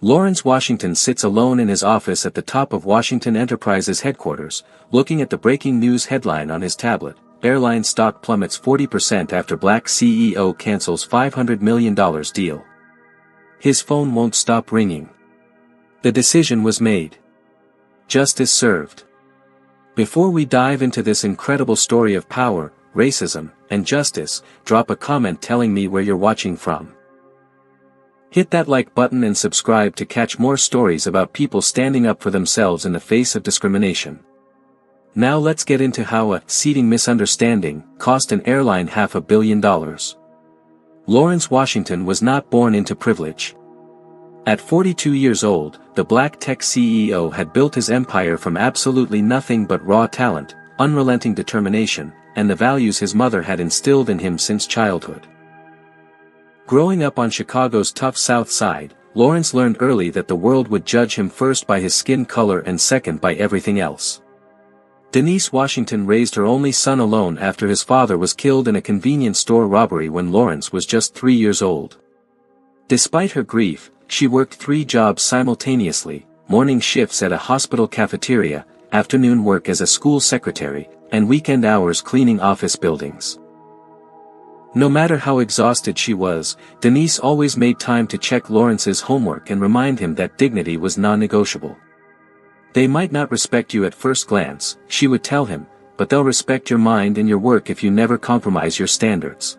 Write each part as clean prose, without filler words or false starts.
Lawrence Washington sits alone in his office at the top of Washington Enterprises headquarters, looking at the breaking news headline on his tablet. Airline stock plummets 40% after Black CEO cancels $500 million deal. His phone won't stop ringing. The decision was made. Justice served. Before we dive into this incredible story of power, racism, and justice, drop a comment telling me where you're watching from. Hit that like button and subscribe to catch more stories about people standing up for themselves in the face of discrimination. Now let's get into how a seating misunderstanding cost an airline $500 million. Lawrence Washington was not born into privilege. At 42 years old, the black tech CEO had built his empire from absolutely nothing but raw talent, unrelenting determination, and the values his mother had instilled in him since childhood. Growing up on Chicago's tough South Side, Lawrence learned early that the world would judge him first by his skin color and second by everything else. Denise Washington raised her only son alone after his father was killed in a convenience store robbery when Lawrence was just 3 years old. Despite her grief, she worked 3 jobs simultaneously: morning shifts at a hospital cafeteria, afternoon work as a school secretary, and weekend hours cleaning office buildings. No matter how exhausted she was, Denise always made time to check Lawrence's homework and remind him that dignity was non-negotiable. "They might not respect you at first glance," she would tell him, "but they'll respect your mind and your work if you never compromise your standards."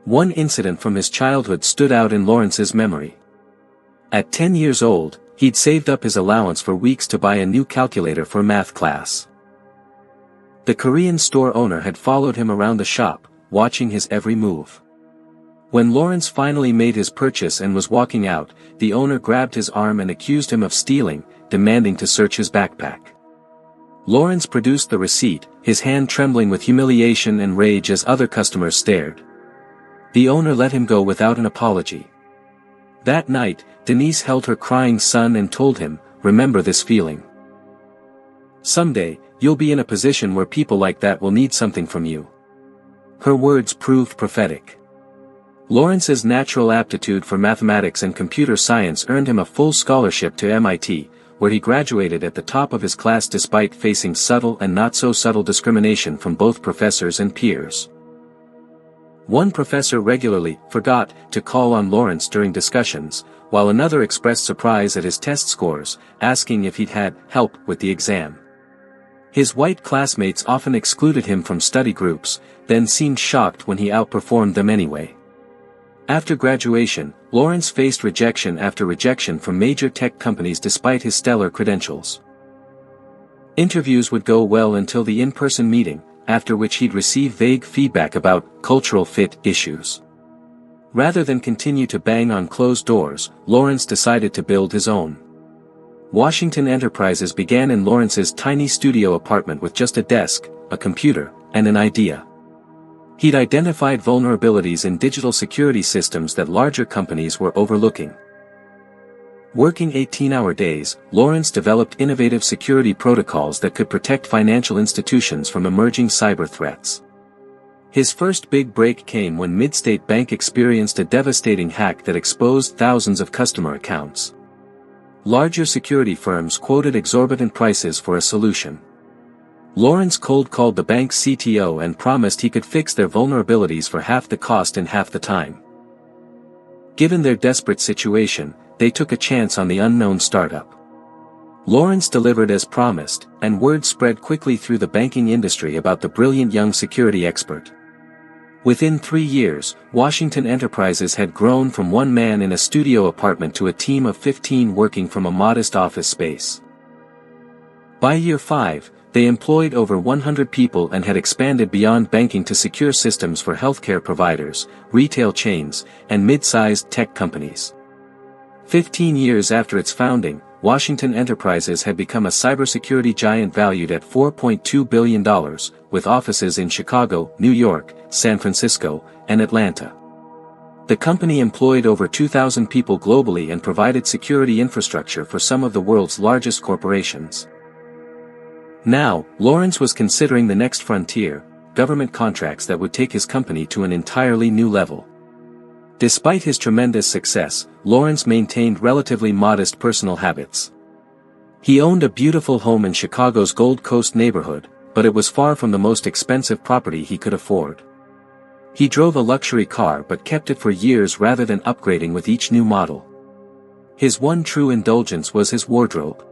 One incident from his childhood stood out in Lawrence's memory. At 10 years old, he'd saved up his allowance for weeks to buy a new calculator for math class. The Korean store owner had followed him around the shop, watching his every move. When Lawrence finally made his purchase and was walking out, the owner grabbed his arm and accused him of stealing, demanding to search his backpack. Lawrence produced the receipt, his hand trembling with humiliation and rage as other customers stared. The owner let him go without an apology. That night, Denise held her crying son and told him, "Remember this feeling. Someday, you'll be in a position where people like that will need something from you." Her words proved prophetic. Lawrence's natural aptitude for mathematics and computer science earned him a full scholarship to MIT, where he graduated at the top of his class despite facing subtle and not-so-subtle discrimination from both professors and peers. One professor regularly forgot to call on Lawrence during discussions, while another expressed surprise at his test scores, asking if he'd had help with the exam. His white classmates often excluded him from study groups, then seemed shocked when he outperformed them anyway. After graduation, Lawrence faced rejection after rejection from major tech companies despite his stellar credentials. Interviews would go well until the in-person meeting, after which he'd receive vague feedback about cultural fit issues. Rather than continue to bang on closed doors, Lawrence decided to build his own. Washington Enterprises began in Lawrence's tiny studio apartment with just a desk, a computer, and an idea. He'd identified vulnerabilities in digital security systems that larger companies were overlooking. Working 18-hour days, Lawrence developed innovative security protocols that could protect financial institutions from emerging cyber threats. His first big break came when Midstate Bank experienced a devastating hack that exposed thousands of customer accounts. Larger security firms quoted exorbitant prices for a solution. Lawrence cold-called the bank's CTO and promised he could fix their vulnerabilities for half the cost in half the time. Given their desperate situation, they took a chance on the unknown startup. Lawrence delivered as promised, and word spread quickly through the banking industry about the brilliant young security expert. Within 3 years, Washington Enterprises had grown from one man in a studio apartment to a team of 15 working from a modest office space. By year 5, they employed over 100 people and had expanded beyond banking to secure systems for healthcare providers, retail chains, and mid-sized tech companies. 15 years after its founding, Washington Enterprises had become a cybersecurity giant valued at $4.2 billion, with offices in Chicago, New York, San Francisco, and Atlanta. The company employed over 2,000 people globally and provided security infrastructure for some of the world's largest corporations. Now, Lawrence was considering the next frontier, government contracts that would take his company to an entirely new level. Despite his tremendous success, Lawrence maintained relatively modest personal habits. He owned a beautiful home in Chicago's Gold Coast neighborhood, but it was far from the most expensive property he could afford. He drove a luxury car but kept it for years rather than upgrading with each new model. His one true indulgence was his wardrobe.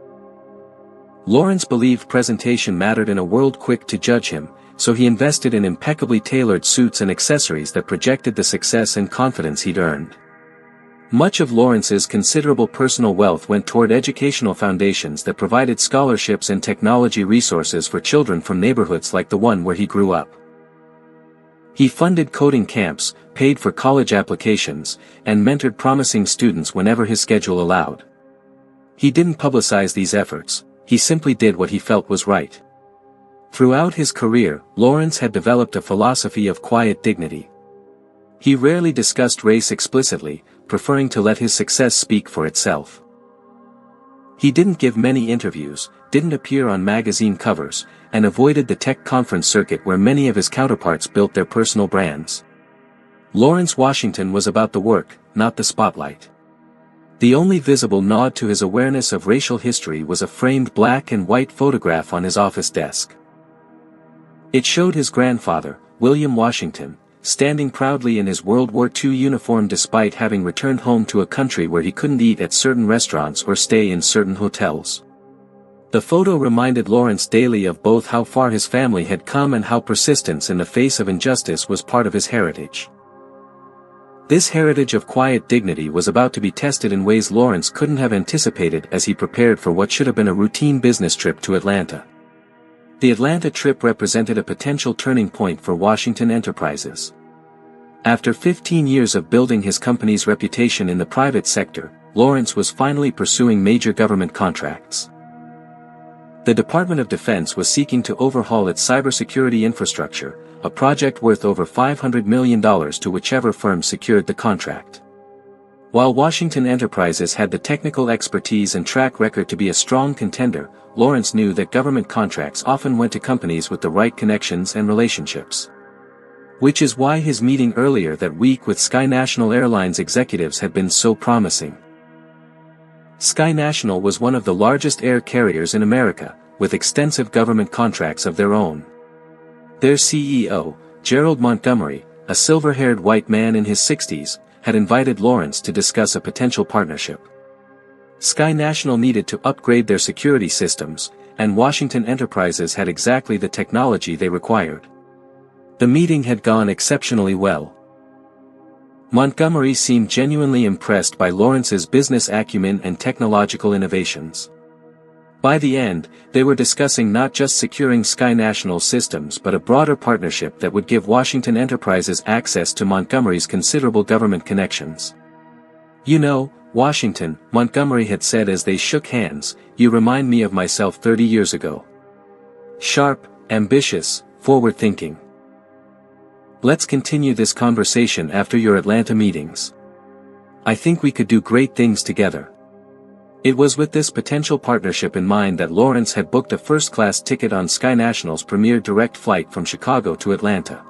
Lawrence believed presentation mattered in a world quick to judge him, so he invested in impeccably tailored suits and accessories that projected the success and confidence he'd earned. Much of Lawrence's considerable personal wealth went toward educational foundations that provided scholarships and technology resources for children from neighborhoods like the one where he grew up. He funded coding camps, paid for college applications, and mentored promising students whenever his schedule allowed. He didn't publicize these efforts, he simply did what he felt was right. Throughout his career, Lawrence had developed a philosophy of quiet dignity. He rarely discussed race explicitly, preferring to let his success speak for itself. He didn't give many interviews, didn't appear on magazine covers, and avoided the tech conference circuit where many of his counterparts built their personal brands. Lawrence Washington was about the work, not the spotlight. The only visible nod to his awareness of racial history was a framed black and white photograph on his office desk. It showed his grandfather, William Washington, standing proudly in his World War II uniform despite having returned home to a country where he couldn't eat at certain restaurants or stay in certain hotels. The photo reminded Lawrence daily of both how far his family had come and how persistence in the face of injustice was part of his heritage. This heritage of quiet dignity was about to be tested in ways Lawrence couldn't have anticipated as he prepared for what should have been a routine business trip to Atlanta. The Atlanta trip represented a potential turning point for Washington Enterprises. After 15 years of building his company's reputation in the private sector, Lawrence was finally pursuing major government contracts. The Department of Defense was seeking to overhaul its cybersecurity infrastructure, a project worth over $500 million to whichever firm secured the contract. While Washington Enterprises had the technical expertise and track record to be a strong contender, Lawrence knew that government contracts often went to companies with the right connections and relationships. Which is why his meeting earlier that week with Sky National Airlines executives had been so promising. Sky National was one of the largest air carriers in America, with extensive government contracts of their own. Their CEO, Gerald Montgomery, a silver-haired white man in his 60s, had invited Lawrence to discuss a potential partnership. Sky National needed to upgrade their security systems, and Washington Enterprises had exactly the technology they required. The meeting had gone exceptionally well. Montgomery seemed genuinely impressed by Lawrence's business acumen and technological innovations. By the end, they were discussing not just securing Sky National systems but a broader partnership that would give Washington Enterprises access to Montgomery's considerable government connections. "You know, Washington," Montgomery had said as they shook hands, "you remind me of myself 30 years ago. Sharp, ambitious, forward-thinking. Let's continue this conversation after your Atlanta meetings. I think we could do great things together." It was with this potential partnership in mind that Lawrence had booked a first-class ticket on Sky National's premier direct flight from Chicago to Atlanta.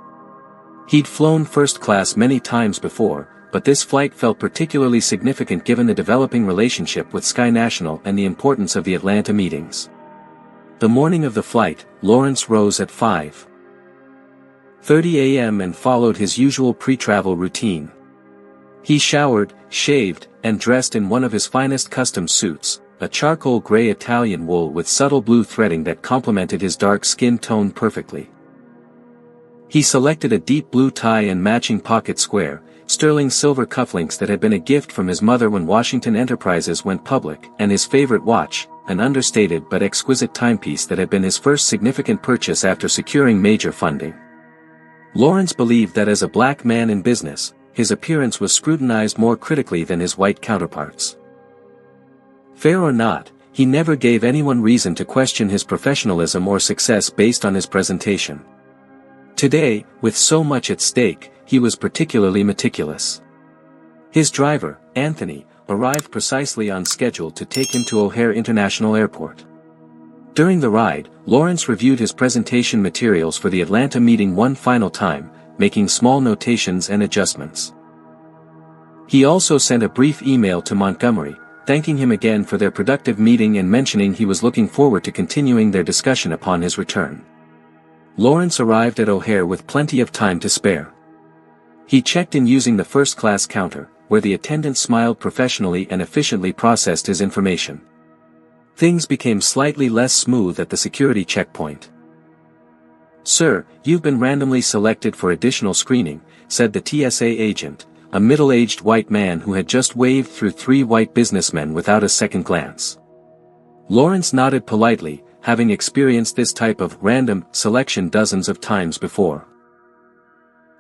He'd flown first class many times before, but this flight felt particularly significant given the developing relationship with Sky National and the importance of the Atlanta meetings. The morning of the flight, Lawrence rose at 5:30 a.m. and followed his usual pre-travel routine. He showered, shaved, and dressed in one of his finest custom suits, a charcoal gray Italian wool with subtle blue threading that complemented his dark skin tone perfectly. He selected a deep blue tie and matching pocket square, sterling silver cufflinks that had been a gift from his mother when Washington Enterprises went public, and his favorite watch, an understated but exquisite timepiece that had been his first significant purchase after securing major funding. Lawrence believed that as a black man in business, his appearance was scrutinized more critically than his white counterparts. Fair or not, he never gave anyone reason to question his professionalism or success based on his presentation. Today, with so much at stake, he was particularly meticulous. His driver, Anthony, arrived precisely on schedule to take him to O'Hare International Airport. During the ride, Lawrence reviewed his presentation materials for the Atlanta meeting one final time, making small notations and adjustments. He also sent a brief email to Montgomery, thanking him again for their productive meeting and mentioning he was looking forward to continuing their discussion upon his return. Lawrence arrived at O'Hare with plenty of time to spare. He checked in using the first-class counter, where the attendant smiled professionally and efficiently processed his information. Things became slightly less smooth at the security checkpoint. "Sir, you've been randomly selected for additional screening," said the TSA agent, a middle-aged white man who had just waved through 3 white businessmen without a second glance. Lawrence nodded politely, having experienced this type of random selection dozens of times before.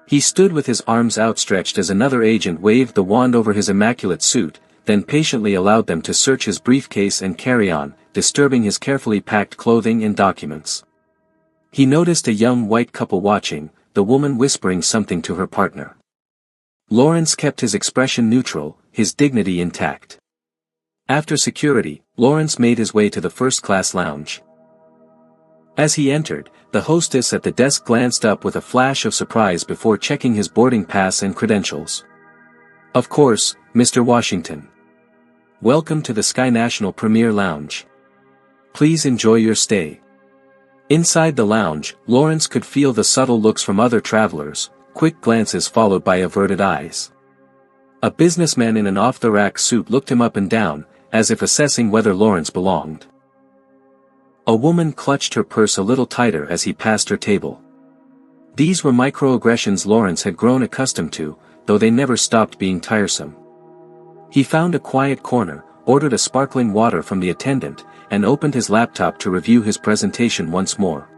He stood with his arms outstretched as another agent waved the wand over his immaculate suit, then patiently allowed them to search his briefcase and carry-on, disturbing his carefully packed clothing and documents. He noticed a young white couple watching, the woman whispering something to her partner. Lawrence kept his expression neutral, his dignity intact. After security, Lawrence made his way to the first-class lounge. As he entered, the hostess at the desk glanced up with a flash of surprise before checking his boarding pass and credentials. "Of course, Mr. Washington. Welcome to the Sky National Premier Lounge. Please enjoy your stay." Inside the lounge, Lawrence could feel the subtle looks from other travelers, quick glances followed by averted eyes. A businessman in an off-the-rack suit looked him up and down, as if assessing whether Lawrence belonged. A woman clutched her purse a little tighter as he passed her table. These were microaggressions Lawrence had grown accustomed to, though they never stopped being tiresome. He found a quiet corner, ordered a sparkling water from the attendant, and opened his laptop to review his presentation once more.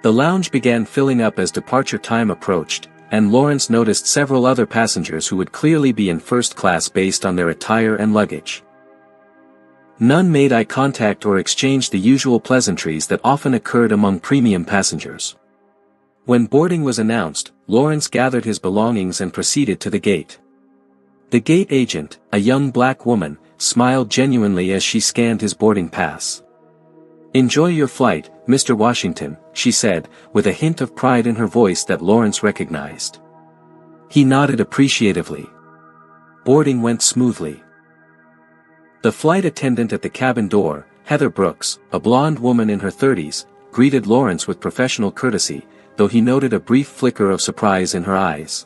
The lounge began filling up as departure time approached, and Lawrence noticed several other passengers who would clearly be in first class based on their attire and luggage. None made eye contact or exchanged the usual pleasantries that often occurred among premium passengers. When boarding was announced, Lawrence gathered his belongings and proceeded to the gate. The gate agent, a young black woman, smiled genuinely as she scanned his boarding pass. "Enjoy your flight, Mr. Washington," she said, with a hint of pride in her voice that Lawrence recognized. He nodded appreciatively. Boarding went smoothly. The flight attendant at the cabin door, Heather Brooks, a blonde woman in her 30s, greeted Lawrence with professional courtesy, though he noted a brief flicker of surprise in her eyes.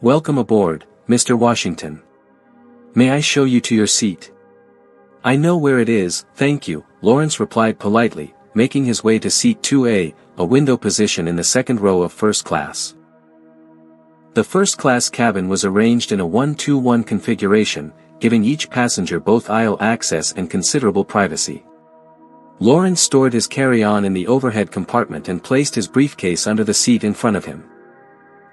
"Welcome aboard, Mr. Washington. May I show you to your seat?" "I know where it is, thank you," Lawrence replied politely, making his way to seat 2A, a window position in the second row of first class. The first-class cabin was arranged in a 1-2-1 configuration, giving each passenger both aisle access and considerable privacy. Lawrence stored his carry-on in the overhead compartment and placed his briefcase under the seat in front of him.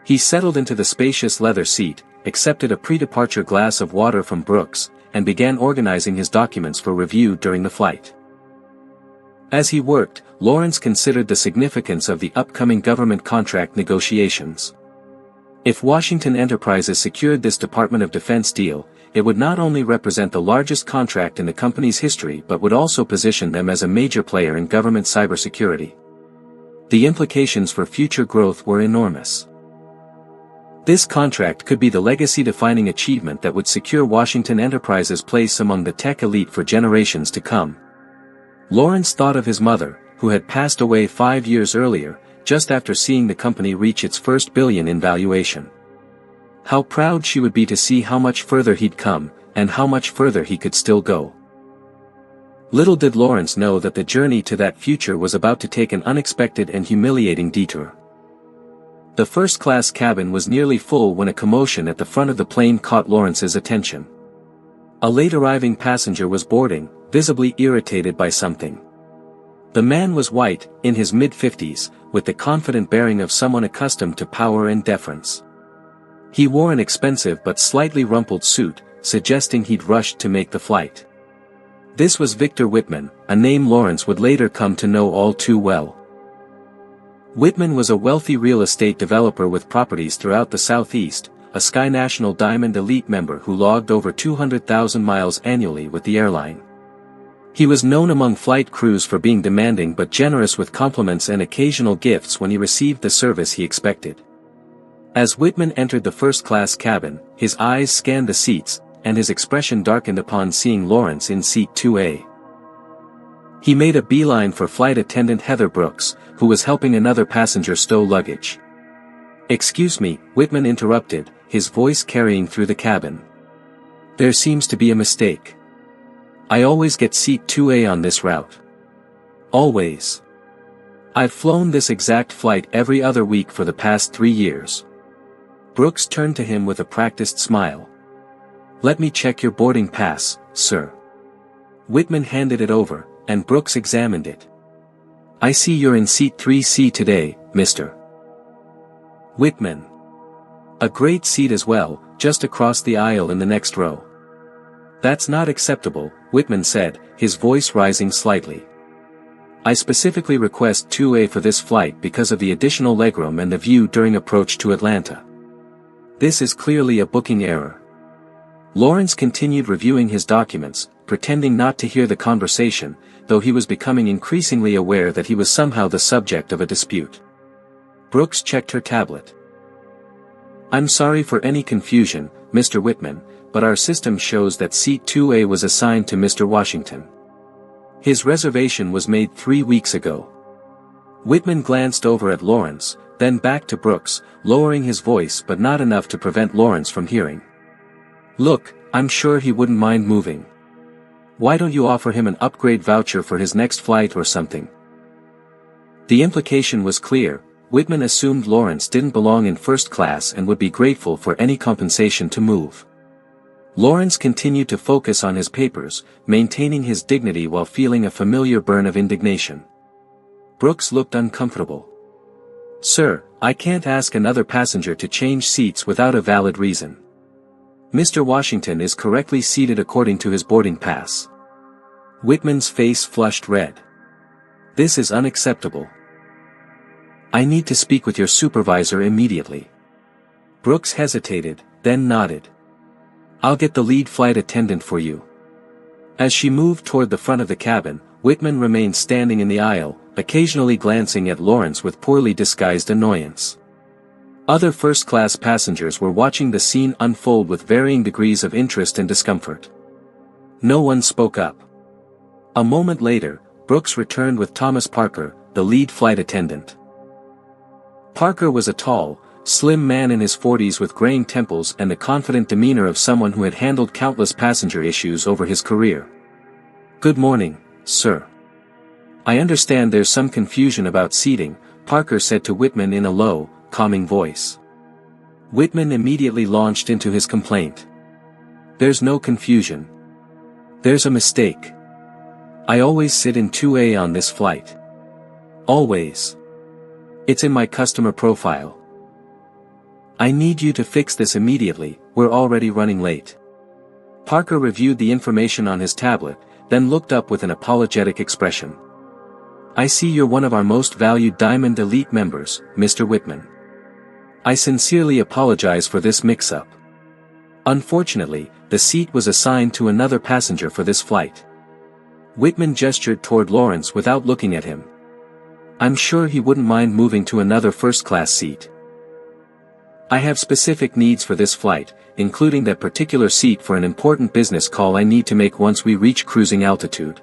He settled into the spacious leather seat, accepted a pre-departure glass of water from Brooks, and began organizing his documents for review during the flight. As he worked, Lawrence considered the significance of the upcoming government contract negotiations. If Washington Enterprises secured this Department of Defense deal, it would not only represent the largest contract in the company's history but would also position them as a major player in government cybersecurity. The implications for future growth were enormous. This contract could be the legacy-defining achievement that would secure Washington Enterprises' place among the tech elite for generations to come. Lawrence thought of his mother, who had passed away 5 years earlier, just after seeing the company reach its first billion in valuation. How proud she would be to see how much further he'd come, and how much further he could still go. Little did Lawrence know that the journey to that future was about to take an unexpected and humiliating detour. The first-class cabin was nearly full when a commotion at the front of the plane caught Lawrence's attention. A late-arriving passenger was boarding, visibly irritated by something. The man was white, in his mid-50s, with the confident bearing of someone accustomed to power and deference. He wore an expensive but slightly rumpled suit, suggesting he'd rushed to make the flight. This was Victor Whitman, a name Lawrence would later come to know all too well. Whitman was a wealthy real estate developer with properties throughout the Southeast, a Sky National Diamond Elite member who logged over 200,000 miles annually with the airline. He was known among flight crews for being demanding but generous with compliments and occasional gifts when he received the service he expected. As Whitman entered the first-class cabin, his eyes scanned the seats, and his expression darkened upon seeing Lawrence in seat 2A. He made a beeline for flight attendant Heather Brooks, who was helping another passenger stow luggage. "Excuse me," Whitman interrupted, his voice carrying through the cabin. "There seems to be a mistake. I always get seat 2A on this route. Always. I've flown this exact flight every other week for the past 3 years." Brooks turned to him with a practiced smile. "Let me check your boarding pass, sir." Whitman handed it over, and Brooks examined it. "I see you're in seat 3C today, Mr. Whitman. A great seat as well, just across the aisle in the next row." "That's not acceptable," Whitman said, his voice rising slightly. "I specifically request 2A for this flight because of the additional legroom and the view during approach to Atlanta. This is clearly a booking error." Lawrence continued reviewing his documents, pretending not to hear the conversation, though he was becoming increasingly aware that he was somehow the subject of a dispute. Brooks checked her tablet. "I'm sorry for any confusion, Mr. Whitman, but our system shows that seat 2A was assigned to Mr. Washington. His reservation was made 3 weeks ago." Whitman glanced over at Lawrence, then back to Brooks, lowering his voice but not enough to prevent Lawrence from hearing. "Look, I'm sure he wouldn't mind moving. Why don't you offer him an upgrade voucher for his next flight or something?" The implication was clear. Whitman assumed Lawrence didn't belong in first class and would be grateful for any compensation to move. Lawrence continued to focus on his papers, maintaining his dignity while feeling a familiar burn of indignation. Brooks looked uncomfortable. "Sir, I can't ask another passenger to change seats without a valid reason. Mr. Washington is correctly seated according to his boarding pass." Whitman's face flushed red. "This is unacceptable. I need to speak with your supervisor immediately." Brooks hesitated, then nodded. "I'll get the lead flight attendant for you." As she moved toward the front of the cabin, Whitman remained standing in the aisle, occasionally glancing at Lawrence with poorly disguised annoyance. Other first-class passengers were watching the scene unfold with varying degrees of interest and discomfort. No one spoke up. A moment later, Brooks returned with Thomas Parker, the lead flight attendant. Parker was a tall, slim man in his 40s with graying temples and the confident demeanor of someone who had handled countless passenger issues over his career. "Good morning, sir. I understand there's some confusion about seating," Parker said to Whitman in a low, calming voice. Whitman immediately launched into his complaint. "There's no confusion. There's a mistake. I always sit in 2A on this flight. Always. It's in my customer profile. I need you to fix this immediately, we're already running late." Parker reviewed the information on his tablet, then looked up with an apologetic expression. "I see you're one of our most valued Diamond Elite members, Mr. Whitman. I sincerely apologize for this mix-up. Unfortunately, the seat was assigned to another passenger for this flight." Whitman gestured toward Lawrence without looking at him. "I'm sure he wouldn't mind moving to another first-class seat. I have specific needs for this flight, including that particular seat for an important business call I need to make once we reach cruising altitude."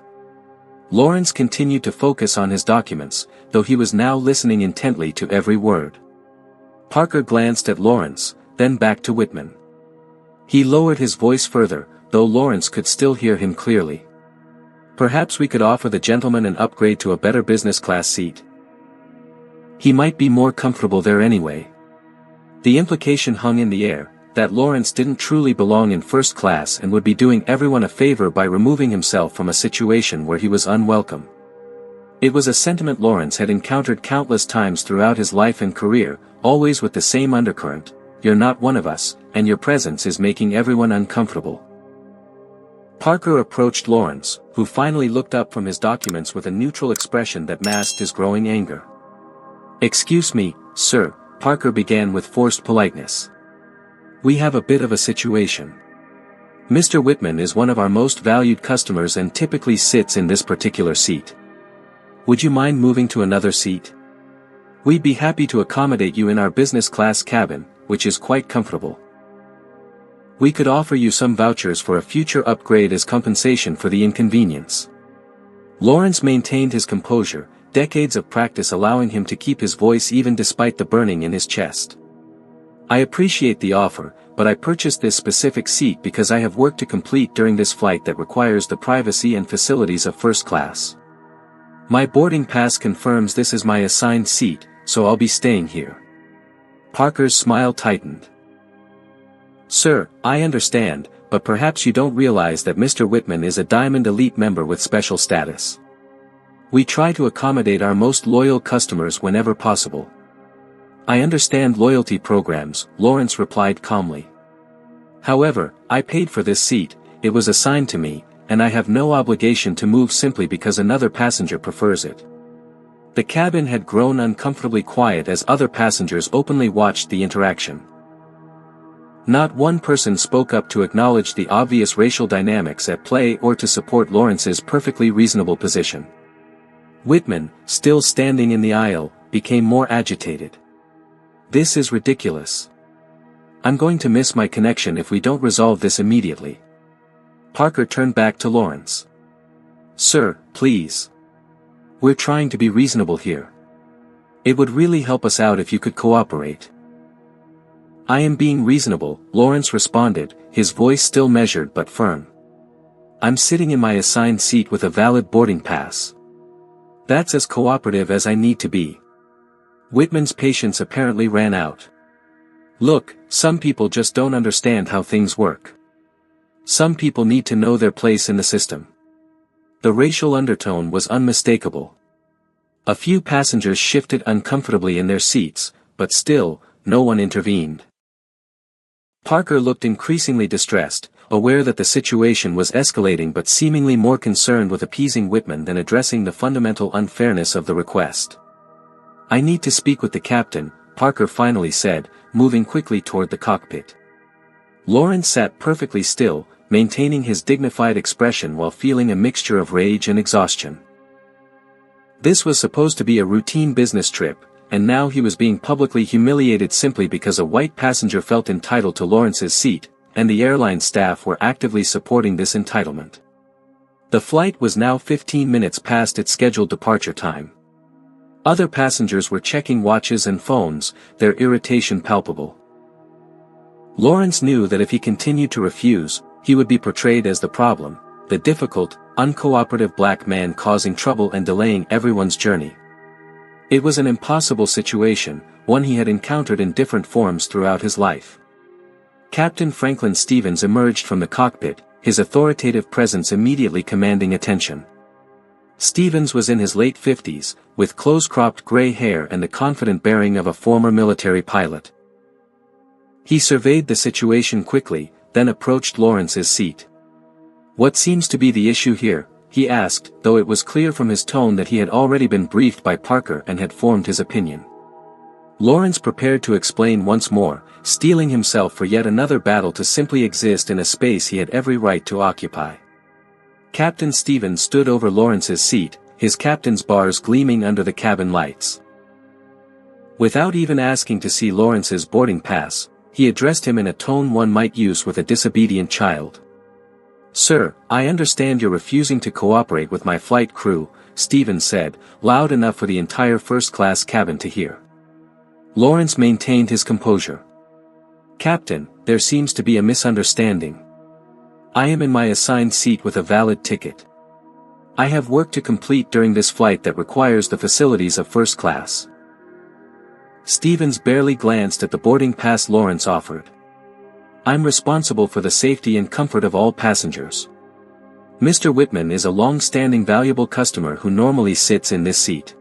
Lawrence continued to focus on his documents, though he was now listening intently to every word. Parker glanced at Lawrence, then back to Whitman. He lowered his voice further, though Lawrence could still hear him clearly. "Perhaps we could offer the gentleman an upgrade to a better business class seat. He might be more comfortable there anyway." The implication hung in the air, that Lawrence didn't truly belong in first class and would be doing everyone a favor by removing himself from a situation where he was unwelcome. It was a sentiment Lawrence had encountered countless times throughout his life and career, always with the same undercurrent: "You're not one of us, and your presence is making everyone uncomfortable." Parker approached Lawrence, who finally looked up from his documents with a neutral expression that masked his growing anger. "Excuse me, sir," Parker began with forced politeness. "We have a bit of a situation. Mr. Whitman is one of our most valued customers and typically sits in this particular seat. Would you mind moving to another seat? We'd be happy to accommodate you in our business class cabin, which is quite comfortable. We could offer you some vouchers for a future upgrade as compensation for the inconvenience. Lawrence maintained his composure, decades of practice allowing him to keep his voice even despite the burning in his chest. I appreciate the offer, but I purchased this specific seat because I have work to complete during this flight that requires the privacy and facilities of first class. My boarding pass confirms this is my assigned seat, so I'll be staying here. Parker's smile tightened. Sir, I understand, but perhaps you don't realize that Mr. Whitman is a Diamond Elite member with special status. We try to accommodate our most loyal customers whenever possible. I understand loyalty programs, Lawrence replied calmly. However, I paid for this seat, it was assigned to me, and I have no obligation to move simply because another passenger prefers it. The cabin had grown uncomfortably quiet as other passengers openly watched the interaction. Not one person spoke up to acknowledge the obvious racial dynamics at play or to support Lawrence's perfectly reasonable position. Whitman, still standing in the aisle, became more agitated. This is ridiculous. I'm going to miss my connection if we don't resolve this immediately. Parker turned back to Lawrence. Sir, please. We're trying to be reasonable here. It would really help us out if you could cooperate. I am being reasonable, Lawrence responded, his voice still measured but firm. I'm sitting in my assigned seat with a valid boarding pass. That's as cooperative as I need to be. Whitman's patience apparently ran out. Look, some people just don't understand how things work. Some people need to know their place in the system. The racial undertone was unmistakable. A few passengers shifted uncomfortably in their seats, but still, no one intervened. Parker looked increasingly distressed, aware that the situation was escalating but seemingly more concerned with appeasing Whitman than addressing the fundamental unfairness of the request. I need to speak with the captain, Parker finally said, moving quickly toward the cockpit. Lawrence sat perfectly still, maintaining his dignified expression while feeling a mixture of rage and exhaustion. This was supposed to be a routine business trip, and now he was being publicly humiliated simply because a white passenger felt entitled to Lawrence's seat, and the airline staff were actively supporting this entitlement. The flight was now 15 minutes past its scheduled departure time. Other passengers were checking watches and phones, their irritation palpable. Lawrence knew that if he continued to refuse, he would be portrayed as the problem, the difficult, uncooperative black man causing trouble and delaying everyone's journey. It was an impossible situation, one he had encountered in different forms throughout his life. Captain Franklin Stevens emerged from the cockpit, his authoritative presence immediately commanding attention. Stevens was in his late 50s, with close-cropped gray hair and the confident bearing of a former military pilot. He surveyed the situation quickly, then approached Lawrence's seat. What seems to be the issue here? He asked, though it was clear from his tone that he had already been briefed by Parker and had formed his opinion. Lawrence prepared to explain once more, steeling himself for yet another battle to simply exist in a space he had every right to occupy. Captain Stevens stood over Lawrence's seat, his captain's bars gleaming under the cabin lights. Without even asking to see Lawrence's boarding pass, he addressed him in a tone one might use with a disobedient child. Sir, I understand you're refusing to cooperate with my flight crew, Stevens said, loud enough for the entire first-class cabin to hear. Lawrence maintained his composure. Captain, there seems to be a misunderstanding. I am in my assigned seat with a valid ticket. I have work to complete during this flight that requires the facilities of first class. Stevens barely glanced at the boarding pass Lawrence offered. I'm responsible for the safety and comfort of all passengers. Mr. Whitman is a long-standing valuable customer who normally sits in this seat.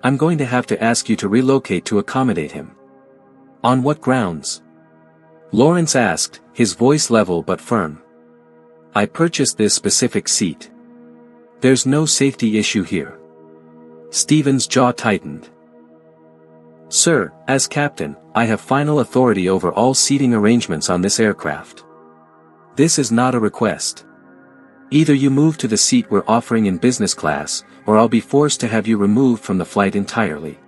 I'm going to have to ask you to relocate to accommodate him. On what grounds? Lawrence asked, his voice level but firm. I purchased this specific seat. There's no safety issue here. Stevens' jaw tightened. Sir, as captain, I have final authority over all seating arrangements on this aircraft. This is not a request. Either you move to the seat we're offering in business class, or I'll be forced to have you removed from the flight entirely.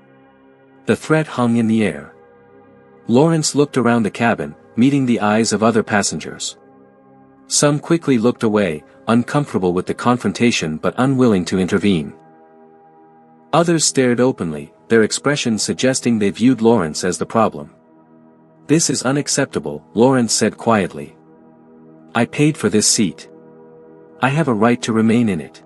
The threat hung in the air. Lawrence looked around the cabin, meeting the eyes of other passengers. Some quickly looked away, uncomfortable with the confrontation but unwilling to intervene. Others stared openly, their expressions suggesting they viewed Lawrence as the problem. "This is unacceptable," Lawrence said quietly. "I paid for this seat. I have a right to remain in it."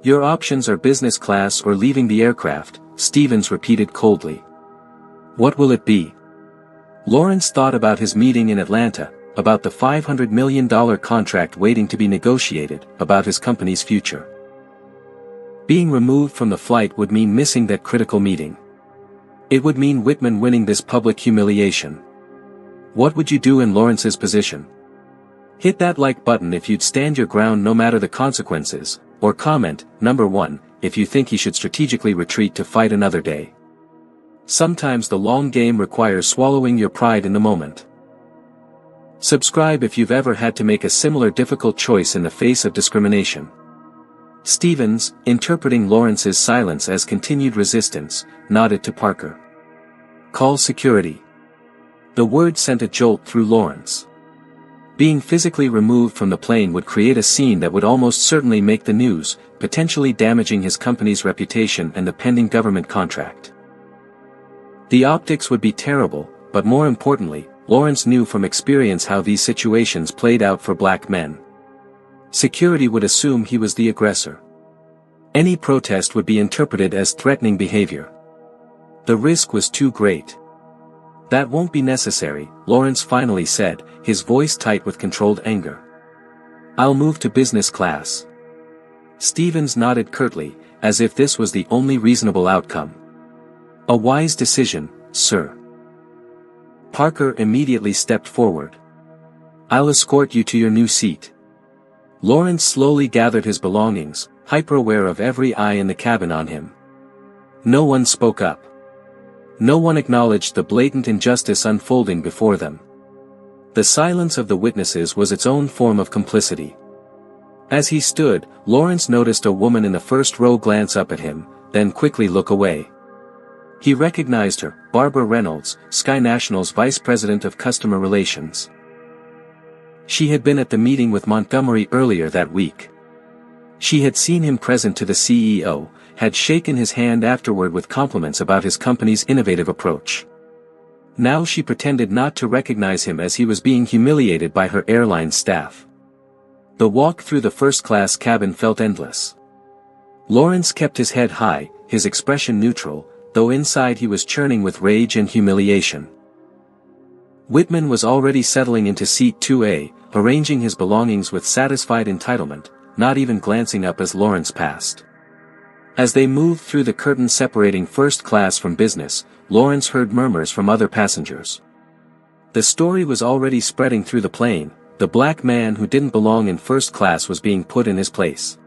"Your options are business class or leaving the aircraft," Stevens repeated coldly. "What will it be?" Lawrence thought about his meeting in Atlanta, about the $500 million contract waiting to be negotiated, about his company's future. Being removed from the flight would mean missing that critical meeting. It would mean Whitman winning this public humiliation. What would you do in Lawrence's position? Hit that like button if you'd stand your ground no matter the consequences, or comment, number 1, if you think he should strategically retreat to fight another day. Sometimes the long game requires swallowing your pride in the moment. Subscribe if you've ever had to make a similar difficult choice in the face of discrimination. Stevens, interpreting Lawrence's silence as continued resistance, nodded to Parker. "Call security." The word sent a jolt through Lawrence. Being physically removed from the plane would create a scene that would almost certainly make the news, potentially damaging his company's reputation and the pending government contract. The optics would be terrible, but more importantly, Lawrence knew from experience how these situations played out for black men. Security would assume he was the aggressor. Any protest would be interpreted as threatening behavior. The risk was too great. "That won't be necessary," Lawrence finally said, his voice tight with controlled anger. "I'll move to business class." Stevens nodded curtly, as if this was the only reasonable outcome. "A wise decision, sir." Parker immediately stepped forward. "I'll escort you to your new seat." Lawrence slowly gathered his belongings, hyper-aware of every eye in the cabin on him. No one spoke up. No one acknowledged the blatant injustice unfolding before them. The silence of the witnesses was its own form of complicity. As he stood, Lawrence noticed a woman in the first row glance up at him, then quickly look away. He recognized her, Barbara Reynolds, Sky National's Vice President of Customer Relations. She had been at the meeting with Montgomery earlier that week. She had seen him present to the CEO, had shaken his hand afterward with compliments about his company's innovative approach. Now she pretended not to recognize him as he was being humiliated by her airline staff. The walk through the first-class cabin felt endless. Lawrence kept his head high, his expression neutral, though inside he was churning with rage and humiliation. Whitman was already settling into seat 2A, arranging his belongings with satisfied entitlement, not even glancing up as Lawrence passed. As they moved through the curtain separating first class from business, Lawrence heard murmurs from other passengers. The story was already spreading through the plane. The black man who didn't belong in first class was being put in his place.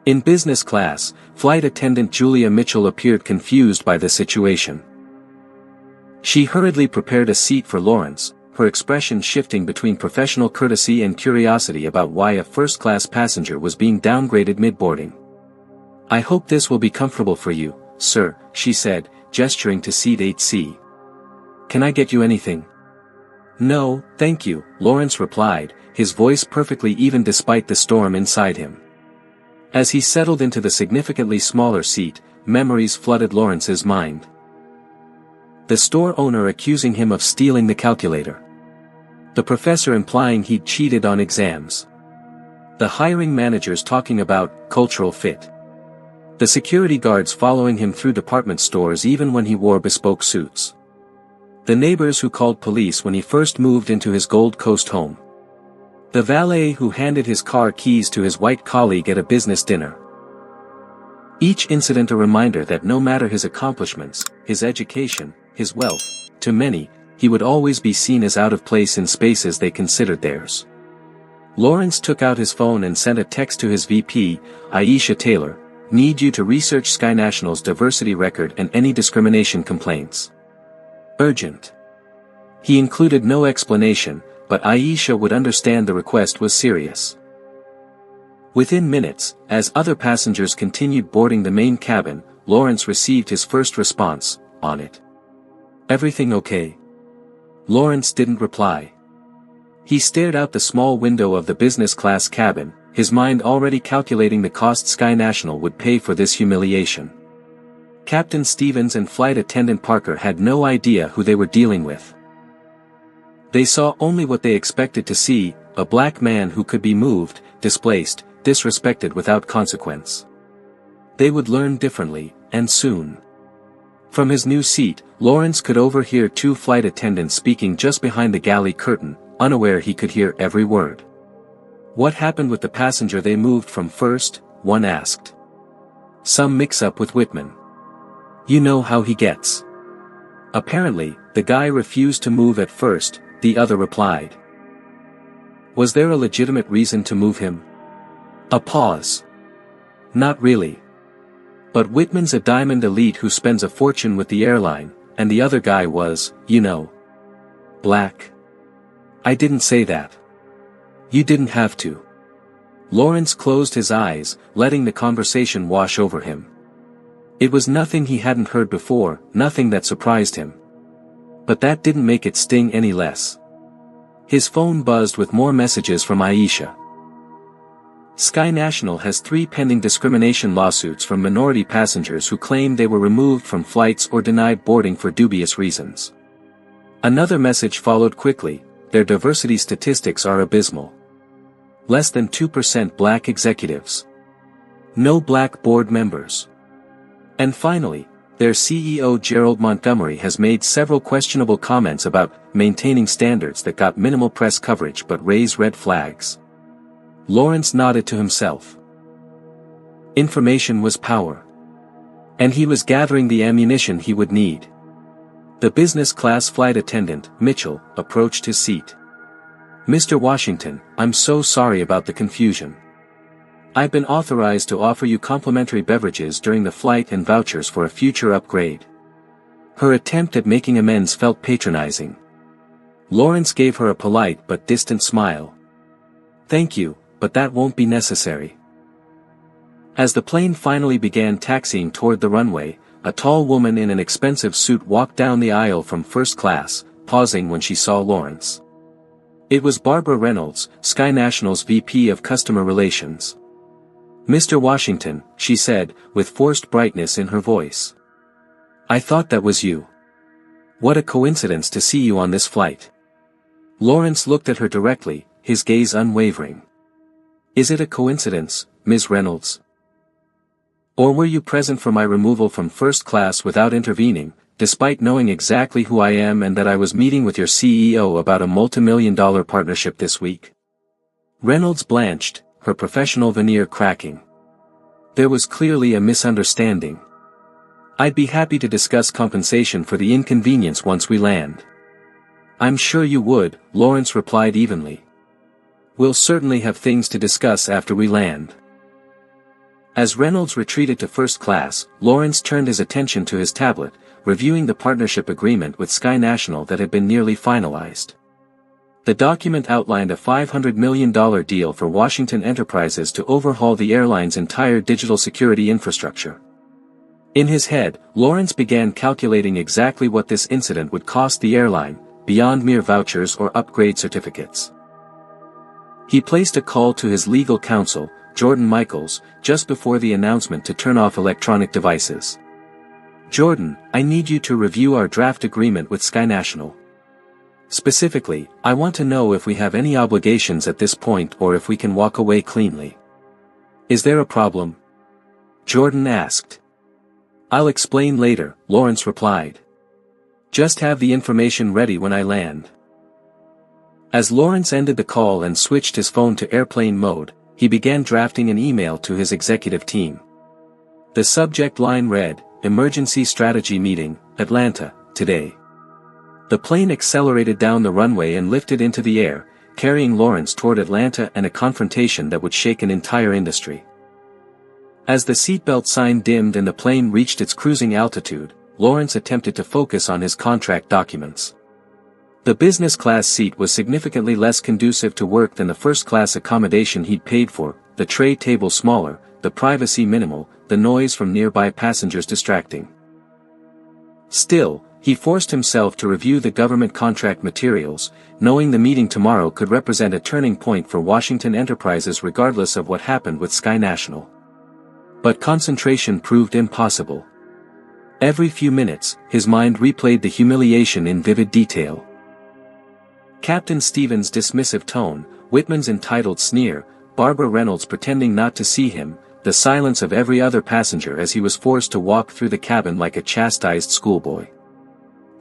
In business class, flight attendant Julia Mitchell appeared confused by the situation. She hurriedly prepared a seat for Lawrence, her expression shifting between professional courtesy and curiosity about why a first-class passenger was being downgraded mid-boarding. "I hope this will be comfortable for you, sir," she said, gesturing to seat 8C. "Can I get you anything?" "No, thank you," Lawrence replied, his voice perfectly even despite the storm inside him. As he settled into the significantly smaller seat, memories flooded Lawrence's mind. The store owner accusing him of stealing the calculator. The professor implying he'd cheated on exams. The hiring managers talking about cultural fit. The security guards following him through department stores even when he wore bespoke suits. The neighbors who called police when he first moved into his Gold Coast home. The valet who handed his car keys to his white colleague at a business dinner. Each incident a reminder that no matter his accomplishments, his education, his wealth, to many, he would always be seen as out of place in spaces they considered theirs. Lawrence took out his phone and sent a text to his VP, Aisha Taylor, "Need you to research Sky National's diversity record and any discrimination complaints. Urgent." He included no explanation, but Aisha would understand the request was serious. Within minutes, as other passengers continued boarding the main cabin, Lawrence received his first response, "On it. Everything okay?" Lawrence didn't reply. He stared out the small window of the business-class cabin, his mind already calculating the cost Sky National would pay for this humiliation. Captain Stevens and flight attendant Parker had no idea who they were dealing with. They saw only what they expected to see, a black man who could be moved, displaced, disrespected without consequence. They would learn differently, and soon. From his new seat, Lawrence could overhear two flight attendants speaking just behind the galley curtain, unaware he could hear every word. "What happened with the passenger they moved from first?" one asked. "Some mix-up with Whitman. You know how he gets." "Apparently, the guy refused to move at first," the other replied. "Was there a legitimate reason to move him?" A pause. "Not really. But Whitman's a diamond elite who spends a fortune with the airline, and the other guy was, you know, black." "I didn't say that." "You didn't have to." Lawrence closed his eyes, letting the conversation wash over him. It was nothing he hadn't heard before, nothing that surprised him. But that didn't make it sting any less. His phone buzzed with more messages from Aisha. Sky National has 3 pending discrimination lawsuits from minority passengers who claim they were removed from flights or denied boarding for dubious reasons. Another message followed quickly: their diversity statistics are abysmal. Less than 2% black executives. No black board members. And finally, their CEO Gerald Montgomery has made several questionable comments about maintaining standards that got minimal press coverage but raise red flags. Lawrence nodded to himself. Information was power. And he was gathering the ammunition he would need. The business-class flight attendant, Mitchell, approached his seat. "Mr. Washington, I'm so sorry about the confusion. I've been authorized to offer you complimentary beverages during the flight and vouchers for a future upgrade." Her attempt at making amends felt patronizing. Lawrence gave her a polite but distant smile. "Thank you, but that won't be necessary." As the plane finally began taxiing toward the runway, a tall woman in an expensive suit walked down the aisle from first class, pausing when she saw Lawrence. It was Barbara Reynolds, Sky National's VP of Customer Relations. "Mr. Washington," she said, with forced brightness in her voice. "I thought that was you. What a coincidence to see you on this flight." Lawrence looked at her directly, his gaze unwavering. "Is it a coincidence, Ms. Reynolds? Or were you present for my removal from first class without intervening, despite knowing exactly who I am and that I was meeting with your CEO about a multimillion-dollar partnership this week?" Reynolds blanched, her professional veneer cracking. There was clearly a misunderstanding. "I'd be happy to discuss compensation for the inconvenience once we land." "I'm sure you would," Lawrence replied evenly. "We'll certainly have things to discuss after we land." As Reynolds retreated to first class, Lawrence turned his attention to his tablet, reviewing the partnership agreement with Sky National that had been nearly finalized. The document outlined a $500 million deal for Washington Enterprises to overhaul the airline's entire digital security infrastructure. In his head, Lawrence began calculating exactly what this incident would cost the airline, beyond mere vouchers or upgrade certificates. He placed a call to his legal counsel, Jordan Michaels, just before the announcement to turn off electronic devices. "Jordan, I need you to review our draft agreement with Sky National. Specifically, I want to know if we have any obligations at this point or if we can walk away cleanly." "Is there a problem?" Jordan asked. "I'll explain later," Lawrence replied. "Just have the information ready when I land." As Lawrence ended the call and switched his phone to airplane mode, he began drafting an email to his executive team. The subject line read, "Emergency Strategy Meeting, Atlanta, today." The plane accelerated down the runway and lifted into the air, carrying Lawrence toward Atlanta and a confrontation that would shake an entire industry. As the seatbelt sign dimmed and the plane reached its cruising altitude, Lawrence attempted to focus on his contract documents. The business class seat was significantly less conducive to work than the first class accommodation he'd paid for, the tray table smaller, the privacy minimal, the noise from nearby passengers distracting. Still, He forced himself to review the government contract materials, knowing the meeting tomorrow could represent a turning point for Washington Enterprises regardless of what happened with Sky National. But concentration proved impossible. Every few minutes, his mind replayed the humiliation in vivid detail. Captain Stevens' dismissive tone, Whitman's entitled sneer, Barbara Reynolds pretending not to see him, the silence of every other passenger as he was forced to walk through the cabin like a chastised schoolboy.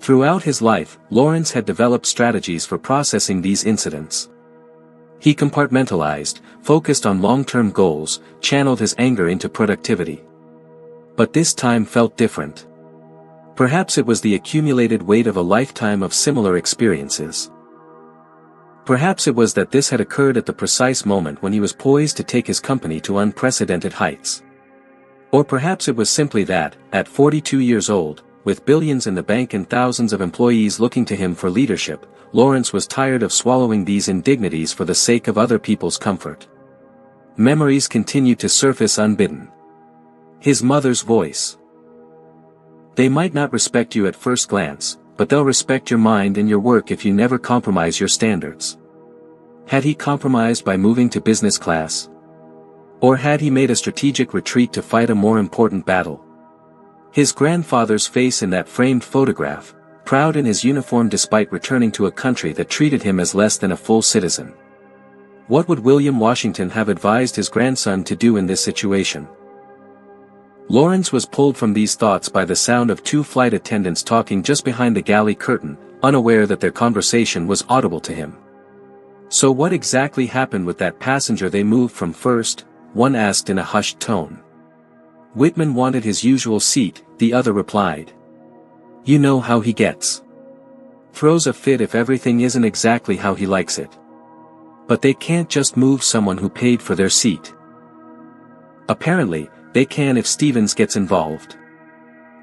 Throughout his life, Lawrence had developed strategies for processing these incidents. He compartmentalized, focused on long-term goals, channeled his anger into productivity. But this time felt different. Perhaps it was the accumulated weight of a lifetime of similar experiences. Perhaps it was that this had occurred at the precise moment when he was poised to take his company to unprecedented heights. Or perhaps it was simply that, at 42 years old, with billions in the bank and thousands of employees looking to him for leadership, Lawrence was tired of swallowing these indignities for the sake of other people's comfort. Memories continued to surface unbidden. His mother's voice. They might not respect you at first glance, but they'll respect your mind and your work if you never compromise your standards. Had he compromised by moving to business class? Or had he made a strategic retreat to fight a more important battle? His grandfather's face in that framed photograph, proud in his uniform despite returning to a country that treated him as less than a full citizen. What would William Washington have advised his grandson to do in this situation? Lawrence was pulled from these thoughts by the sound of two flight attendants talking just behind the galley curtain, unaware that their conversation was audible to him. So what exactly happened with that passenger they moved from first? One asked in a hushed tone. Whitman wanted his usual seat, the other replied. You know how he gets. Throws a fit if everything isn't exactly how he likes it. But they can't just move someone who paid for their seat. Apparently, they can if Stevens gets involved.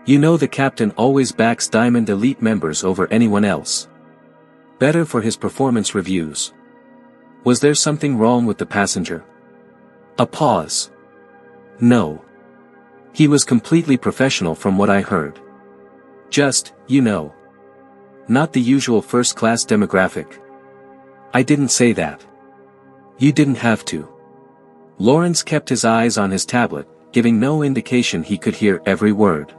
You know the captain always backs Diamond Elite members over anyone else. Better for his performance reviews. Was there something wrong with the passenger? A pause. No. He was completely professional from what I heard. Just, you know. Not the usual first-class demographic. I didn't say that. You didn't have to. Lawrence kept his eyes on his tablet, giving no indication he could hear every word.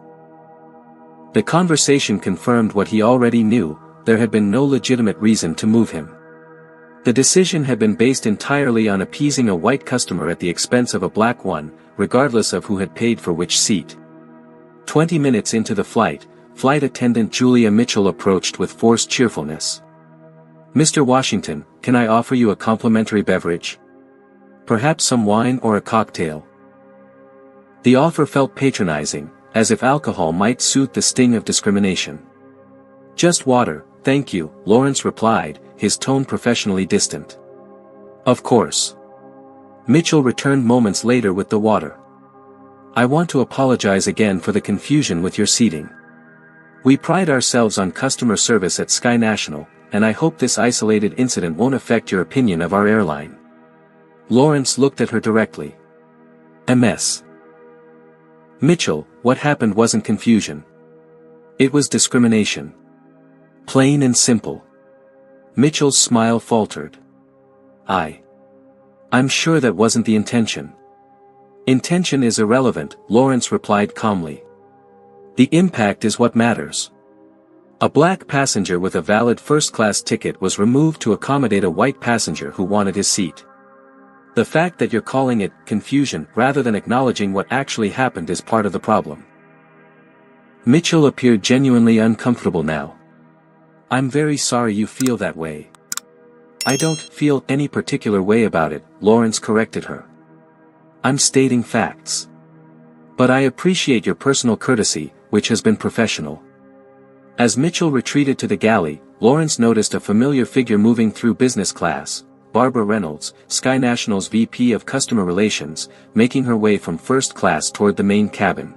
The conversation confirmed what he already knew, there had been no legitimate reason to move him. The decision had been based entirely on appeasing a white customer at the expense of a black one, regardless of who had paid for which seat. 20 minutes into the flight attendant Julia Mitchell approached with forced cheerfulness. Mr. Washington, can I offer you a complimentary beverage? Perhaps some wine or a cocktail? The offer felt patronizing, as if alcohol might soothe the sting of discrimination. Just water, thank you, Lawrence replied, his tone professionally distant. Of course. Mitchell returned moments later with the water. I want to apologize again for the confusion with your seating. We pride ourselves on customer service at Sky National, and I hope this isolated incident won't affect your opinion of our airline. Lawrence looked at her directly. MS. Mitchell, what happened wasn't confusion. It was discrimination. Plain and simple. Mitchell's smile faltered. I'm sure that wasn't the intention. Intention is irrelevant, Lawrence replied calmly. The impact is what matters. A black passenger with a valid first-class ticket was removed to accommodate a white passenger who wanted his seat. The fact that you're calling it confusion rather than acknowledging what actually happened is part of the problem. Mitchell appeared genuinely uncomfortable now. I'm very sorry you feel that way. I don't feel any particular way about it, Lawrence corrected her. I'm stating facts. But I appreciate your personal courtesy, which has been professional. As Mitchell retreated to the galley, Lawrence noticed a familiar figure moving through business class, Barbara Reynolds, Sky National's VP of Customer Relations, making her way from first class toward the main cabin.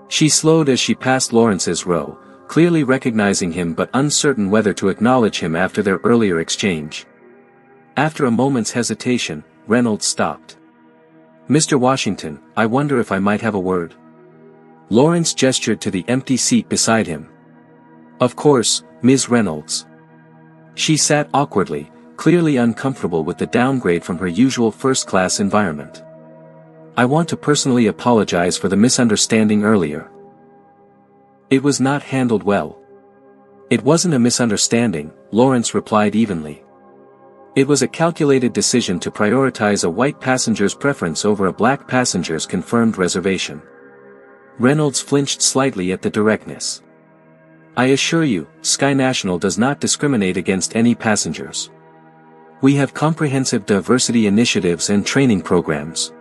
She slowed as she passed Lawrence's row, clearly recognizing him but uncertain whether to acknowledge him after their earlier exchange. After a moment's hesitation, Reynolds stopped. Mr. Washington, I wonder if I might have a word. Lawrence gestured to the empty seat beside him. Of course, Ms. Reynolds. She sat awkwardly, clearly uncomfortable with the downgrade from her usual first-class environment. I want to personally apologize for the misunderstanding earlier. It was not handled well. It wasn't a misunderstanding, Lawrence replied evenly. It was a calculated decision to prioritize a white passenger's preference over a black passenger's confirmed reservation. Reynolds flinched slightly at the directness. I assure you, Sky National does not discriminate against any passengers. We have comprehensive diversity initiatives and training programs.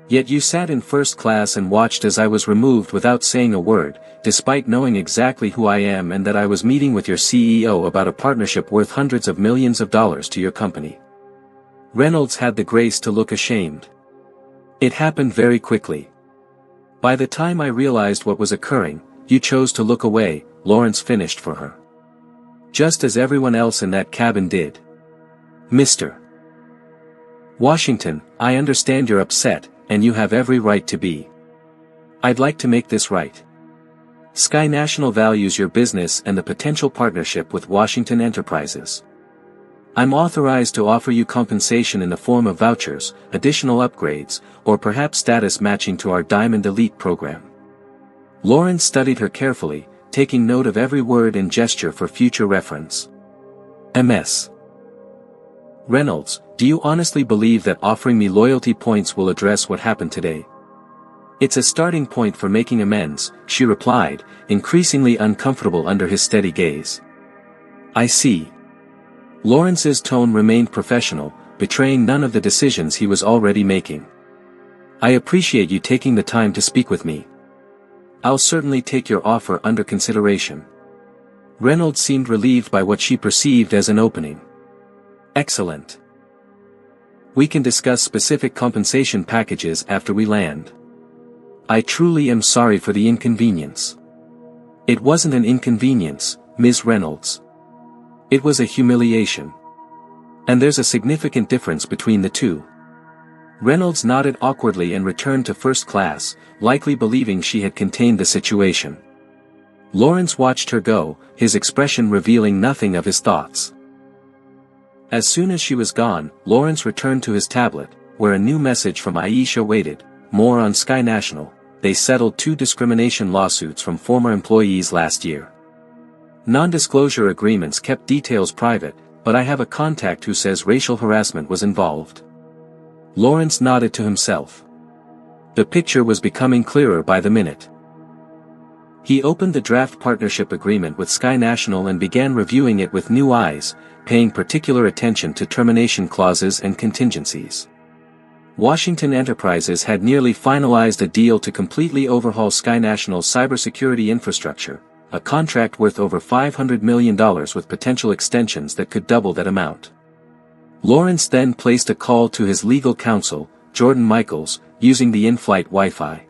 Yet you sat in first class and watched as I was removed without saying a word, despite knowing exactly who I am and that I was meeting with your CEO about a partnership worth hundreds of millions of dollars to your company. Reynolds had the grace to look ashamed. It happened very quickly. By the time I realized what was occurring, you chose to look away, Lawrence finished for her. Just as everyone else in that cabin did. Mr. Washington, I understand you're upset, and you have every right to be. I'd like to make this right. Sky National values your business and the potential partnership with Washington Enterprises. I'm authorized to offer you compensation in the form of vouchers, additional upgrades, or perhaps status matching to our Diamond Elite program. Lawrence studied her carefully, taking note of every word and gesture for future reference. Ms. Reynolds, do you honestly believe that offering me loyalty points will address what happened today? It's a starting point for making amends, she replied, increasingly uncomfortable under his steady gaze. I see. Lawrence's tone remained professional, betraying none of the decisions he was already making. I appreciate you taking the time to speak with me. I'll certainly take your offer under consideration. Reynolds seemed relieved by what she perceived as an opening. Excellent. We can discuss specific compensation packages after we land. I truly am sorry for the inconvenience. It wasn't an inconvenience, Ms. Reynolds. It was a humiliation. And there's a significant difference between the two. Reynolds nodded awkwardly and returned to first class, likely believing she had contained the situation. Lawrence watched her go, his expression revealing nothing of his thoughts. As soon as she was gone, Lawrence returned to his tablet, where a new message from Aisha waited. More on Sky National. They settled 2 discrimination lawsuits from former employees last year. Non-disclosure agreements kept details private, but I have a contact who says racial harassment was involved. Lawrence nodded to himself. The picture was becoming clearer by the minute. He opened the draft partnership agreement with Sky National and began reviewing it with new eyes, paying particular attention to termination clauses and contingencies. Washington Enterprises had nearly finalized a deal to completely overhaul Sky National's cybersecurity infrastructure, a contract worth over $500 million with potential extensions that could double that amount. Lawrence then placed a call to his legal counsel, Jordan Michaels, using the in-flight Wi-Fi.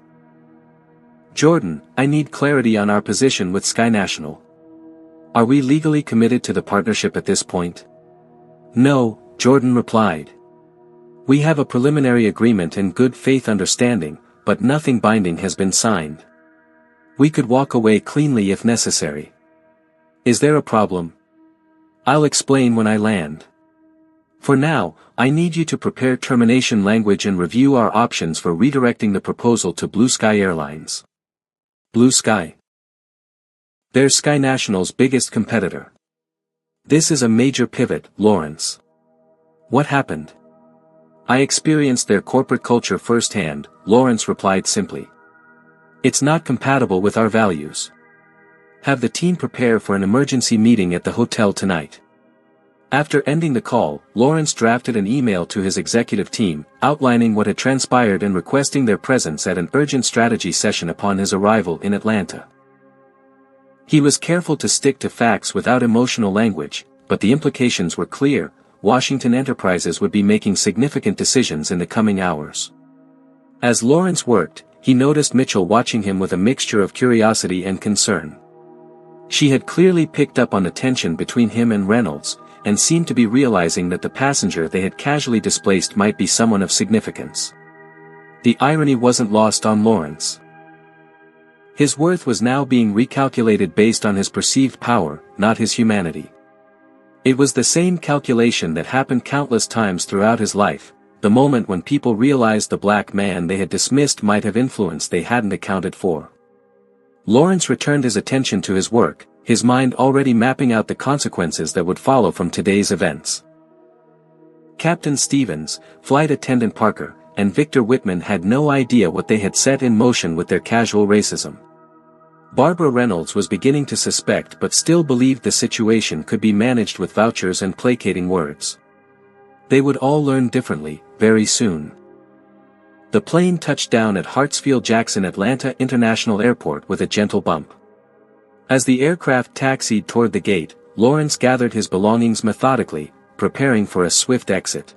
Jordan, I need clarity on our position with Sky National. Are we legally committed to the partnership at this point? No, Jordan replied. We have a preliminary agreement and good faith understanding, but nothing binding has been signed. We could walk away cleanly if necessary. Is there a problem? I'll explain when I land. For now, I need you to prepare termination language and review our options for redirecting the proposal to Blue Sky Airlines. Blue Sky. They're Sky National's biggest competitor. This is a major pivot, Lawrence. What happened? I experienced their corporate culture firsthand, Lawrence replied simply. It's not compatible with our values. Have the team prepare for an emergency meeting at the hotel tonight. After ending the call, Lawrence drafted an email to his executive team, outlining what had transpired and requesting their presence at an urgent strategy session upon his arrival in Atlanta. He was careful to stick to facts without emotional language, but the implications were clear. Washington Enterprises would be making significant decisions in the coming hours. As Lawrence worked, he noticed Mitchell watching him with a mixture of curiosity and concern. She had clearly picked up on the tension between him and Reynolds, and seemed to be realizing that the passenger they had casually displaced might be someone of significance. The irony wasn't lost on Lawrence. His worth was now being recalculated based on his perceived power, not his humanity. It was the same calculation that happened countless times throughout his life, the moment when people realized the black man they had dismissed might have influence they hadn't accounted for. Lawrence returned his attention to his work, his mind already mapping out the consequences that would follow from today's events. Captain Stevens, Flight Attendant Parker, and Victor Whitman had no idea what they had set in motion with their casual racism. Barbara Reynolds was beginning to suspect but still believed the situation could be managed with vouchers and placating words. They would all learn differently, very soon. The plane touched down at Hartsfield-Jackson Atlanta International Airport with a gentle bump. As the aircraft taxied toward the gate, Lawrence gathered his belongings methodically, preparing for a swift exit.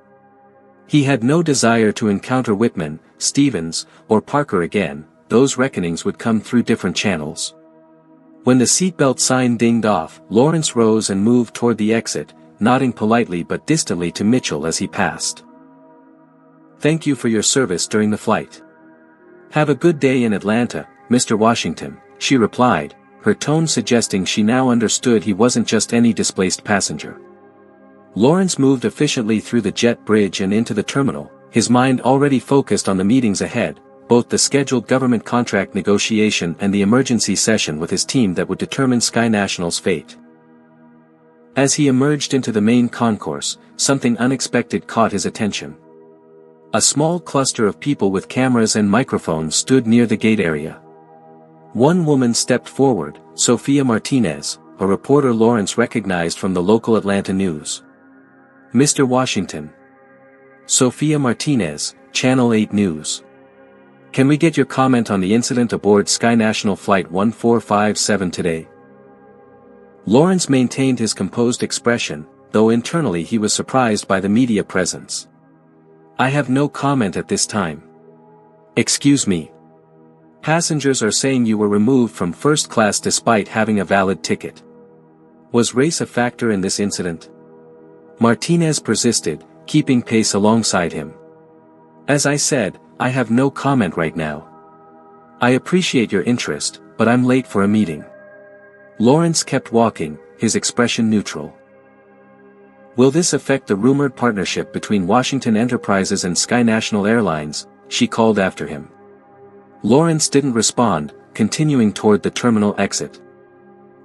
He had no desire to encounter Whitman, Stevens, or Parker again. Those reckonings would come through different channels. When the seatbelt sign dinged off, Lawrence rose and moved toward the exit, nodding politely but distantly to Mitchell as he passed. "Thank you for your service during the flight. Have a good day in Atlanta, Mr. Washington," she replied, her tone suggesting she now understood he wasn't just any displaced passenger. Lawrence moved efficiently through the jet bridge and into the terminal, his mind already focused on the meetings ahead, both the scheduled government contract negotiation and the emergency session with his team that would determine Sky National's fate. As he emerged into the main concourse, something unexpected caught his attention. A small cluster of people with cameras and microphones stood near the gate area. One woman stepped forward, Sophia Martinez, a reporter Lawrence recognized from the local Atlanta news. "Mr. Washington." Sophia Martinez, Channel 8 News. "Can we get your comment on the incident aboard Sky National Flight 1457 today?" Lawrence maintained his composed expression, though internally he was surprised by the media presence. "I have no comment at this time." "Excuse me. Passengers are saying you were removed from first class despite having a valid ticket. Was race a factor in this incident?" Martinez persisted, keeping pace alongside him. "As I said, I have no comment right now. I appreciate your interest, but I'm late for a meeting." Lawrence kept walking, his expression neutral. "Will this affect the rumored partnership between Washington Enterprises and Sky National Airlines?" she called after him. Lawrence didn't respond, continuing toward the terminal exit.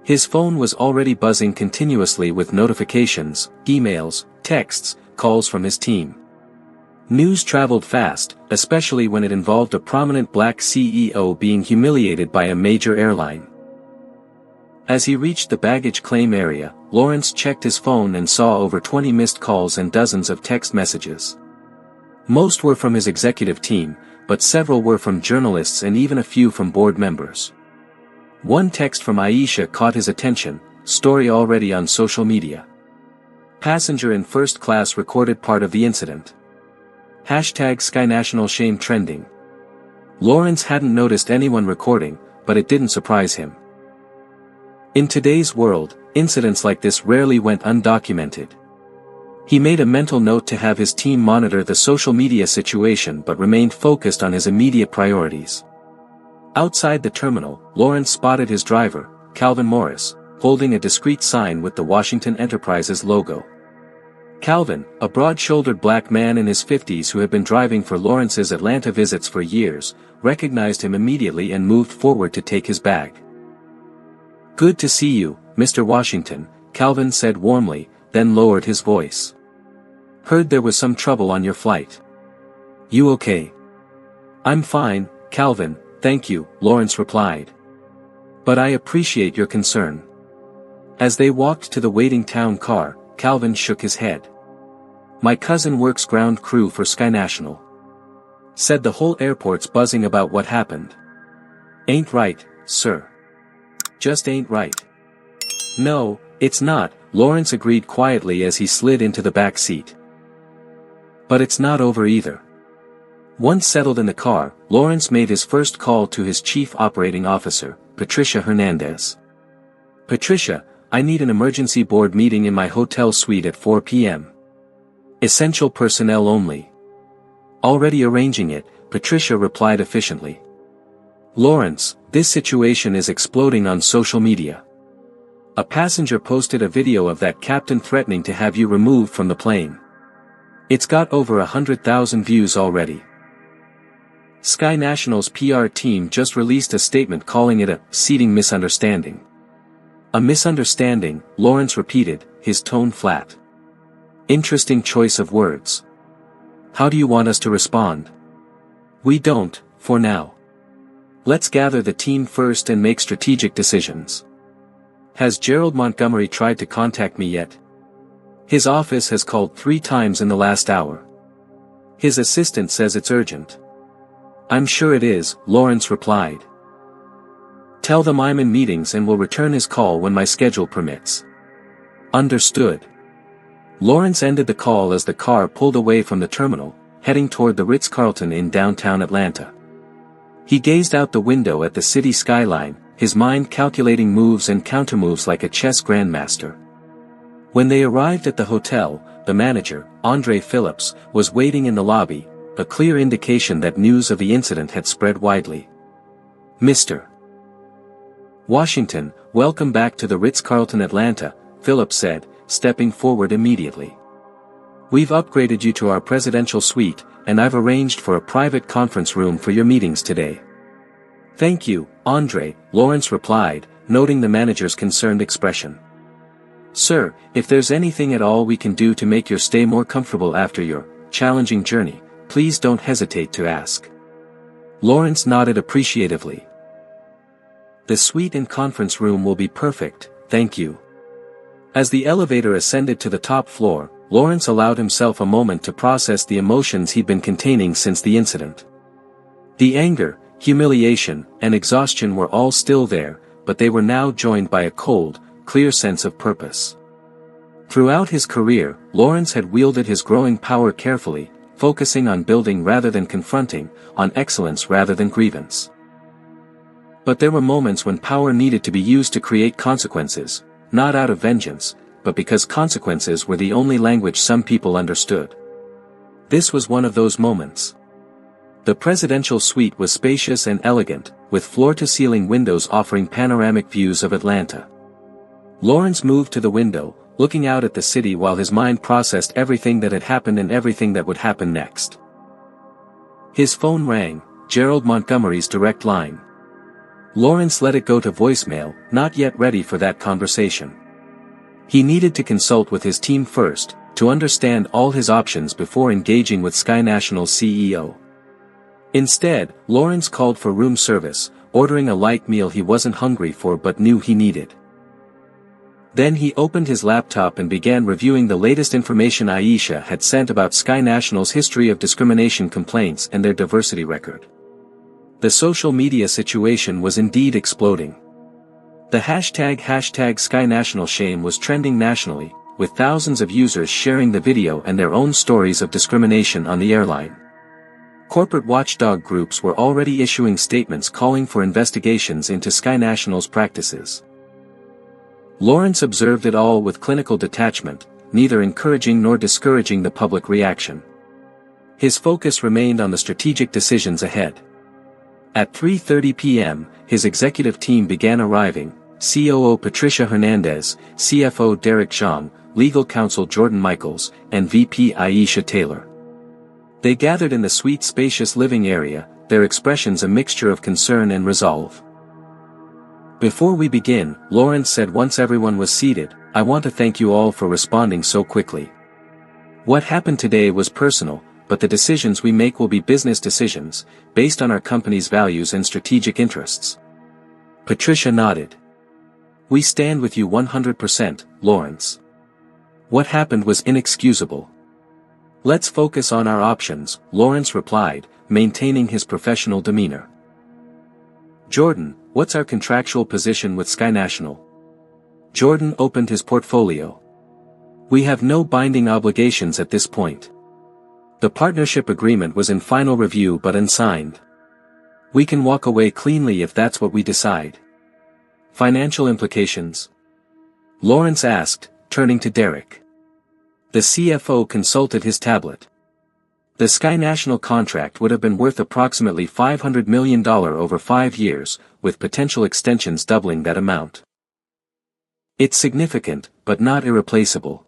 His phone was already buzzing continuously with notifications, emails, texts, calls from his team. News traveled fast, especially when it involved a prominent black CEO being humiliated by a major airline. As he reached the baggage claim area, Lawrence checked his phone and saw over 20 missed calls and dozens of text messages. Most were from his executive team, but several were from journalists and even a few from board members. One text from Aisha caught his attention, story already on social media. "Passenger in first class recorded part of the incident. #Sky National Shame trending." Lawrence hadn't noticed anyone recording, but it didn't surprise him. In today's world, incidents like this rarely went undocumented. He made a mental note to have his team monitor the social media situation but remained focused on his immediate priorities. Outside the terminal, Lawrence spotted his driver, Calvin Morris, holding a discreet sign with the Washington Enterprises logo. Calvin, a broad-shouldered black man in his 50s who had been driving for Lawrence's Atlanta visits for years, recognized him immediately and moved forward to take his bag. "Good to see you, Mr. Washington," Calvin said warmly, then lowered his voice. "Heard there was some trouble on your flight. You okay?" "I'm fine, Calvin, thank you," Lawrence replied. "But I appreciate your concern." As they walked to the waiting town car, Calvin shook his head. "My cousin works ground crew for Sky National. Said the whole airport's buzzing about what happened." "Ain't right, sir. Just ain't right." "No, it's not," Lawrence agreed quietly as he slid into the back seat. "But it's not over either." Once settled in the car, Lawrence made his first call to his chief operating officer, Patricia Hernandez. "Patricia, I need an emergency board meeting in my hotel suite at 4 p.m. Essential personnel only." "Already arranging it," Patricia replied efficiently. Lawrence, this situation is exploding on social media. A passenger posted a video of that captain threatening to have you removed from the plane. It's got over 100,000 views already. Sky National's PR team just released a statement calling it a seating misunderstanding. A misunderstanding, Lawrence repeated, his tone flat. Interesting choice of words. How do you want us to respond? We don't, for now. Let's gather the team first and make strategic decisions. Has Gerald Montgomery tried to contact me yet? His office has called 3 times in the last hour. His assistant says it's urgent. I'm sure it is, Lawrence replied. Tell them I'm in meetings and will return his call when my schedule permits. Understood. Lawrence ended the call as the car pulled away from the terminal, heading toward the Ritz-Carlton in downtown Atlanta. He gazed out the window at the city skyline, his mind calculating moves and countermoves like a chess grandmaster. When they arrived at the hotel, the manager, Andre Phillips, was waiting in the lobby, a clear indication that news of the incident had spread widely. Mr. Washington, welcome back to the Ritz-Carlton Atlanta, Phillips said, stepping forward immediately. We've upgraded you to our presidential suite, and I've arranged for a private conference room for your meetings today. Thank you, Andre, Lawrence replied, noting the manager's concerned expression. Sir, if there's anything at all we can do to make your stay more comfortable after your challenging journey, please don't hesitate to ask. Lawrence nodded appreciatively. The suite and conference room will be perfect, thank you. As the elevator ascended to the top floor, Lawrence allowed himself a moment to process the emotions he'd been containing since the incident. The anger, humiliation, and exhaustion were all still there, but they were now joined by a cold, clear sense of purpose. Throughout his career, Lawrence had wielded his growing power carefully, focusing on building rather than confronting, on excellence rather than grievance. But there were moments when power needed to be used to create consequences, not out of vengeance, but because consequences were the only language some people understood. This was one of those moments. The presidential suite was spacious and elegant, with floor-to-ceiling windows offering panoramic views of Atlanta. Lawrence moved to the window, looking out at the city while his mind processed everything that had happened and everything that would happen next. His phone rang, Gerald Montgomery's direct line. Lawrence let it go to voicemail, not yet ready for that conversation. He needed to consult with his team first, to understand all his options before engaging with Sky National's CEO. Instead, Lawrence called for room service, ordering a light meal he wasn't hungry for but knew he needed. Then he opened his laptop and began reviewing the latest information Aisha had sent about Sky National's history of discrimination complaints and their diversity record. The social media situation was indeed exploding. The hashtag #SkyNationalShame was trending nationally, with thousands of users sharing the video and their own stories of discrimination on the airline. Corporate watchdog groups were already issuing statements calling for investigations into Sky National's practices. Lawrence observed it all with clinical detachment, neither encouraging nor discouraging the public reaction. His focus remained on the strategic decisions ahead. At 3:30 p.m., his executive team began arriving, COO Patricia Hernandez, CFO Derek Zhang, Legal Counsel Jordan Michaels, and VP Aisha Taylor. They gathered in the suite's spacious living area, their expressions a mixture of concern and resolve. Before we begin, Lawrence said once everyone was seated, I want to thank you all for responding so quickly. What happened today was personal, but the decisions we make will be business decisions, based on our company's values and strategic interests. Patricia nodded. We stand with you 100%, Lawrence. What happened was inexcusable. Let's focus on our options, Lawrence replied, maintaining his professional demeanor. Jordan, what's our contractual position with Sky National? Jordan opened his portfolio. We have no binding obligations at this point. The partnership agreement was in final review but unsigned. We can walk away cleanly if that's what we decide. Financial implications? Lawrence asked, turning to Derek. The CFO consulted his tablet. The Sky National contract would have been worth approximately $500 million over 5 years, with potential extensions doubling that amount. It's significant, but not irreplaceable.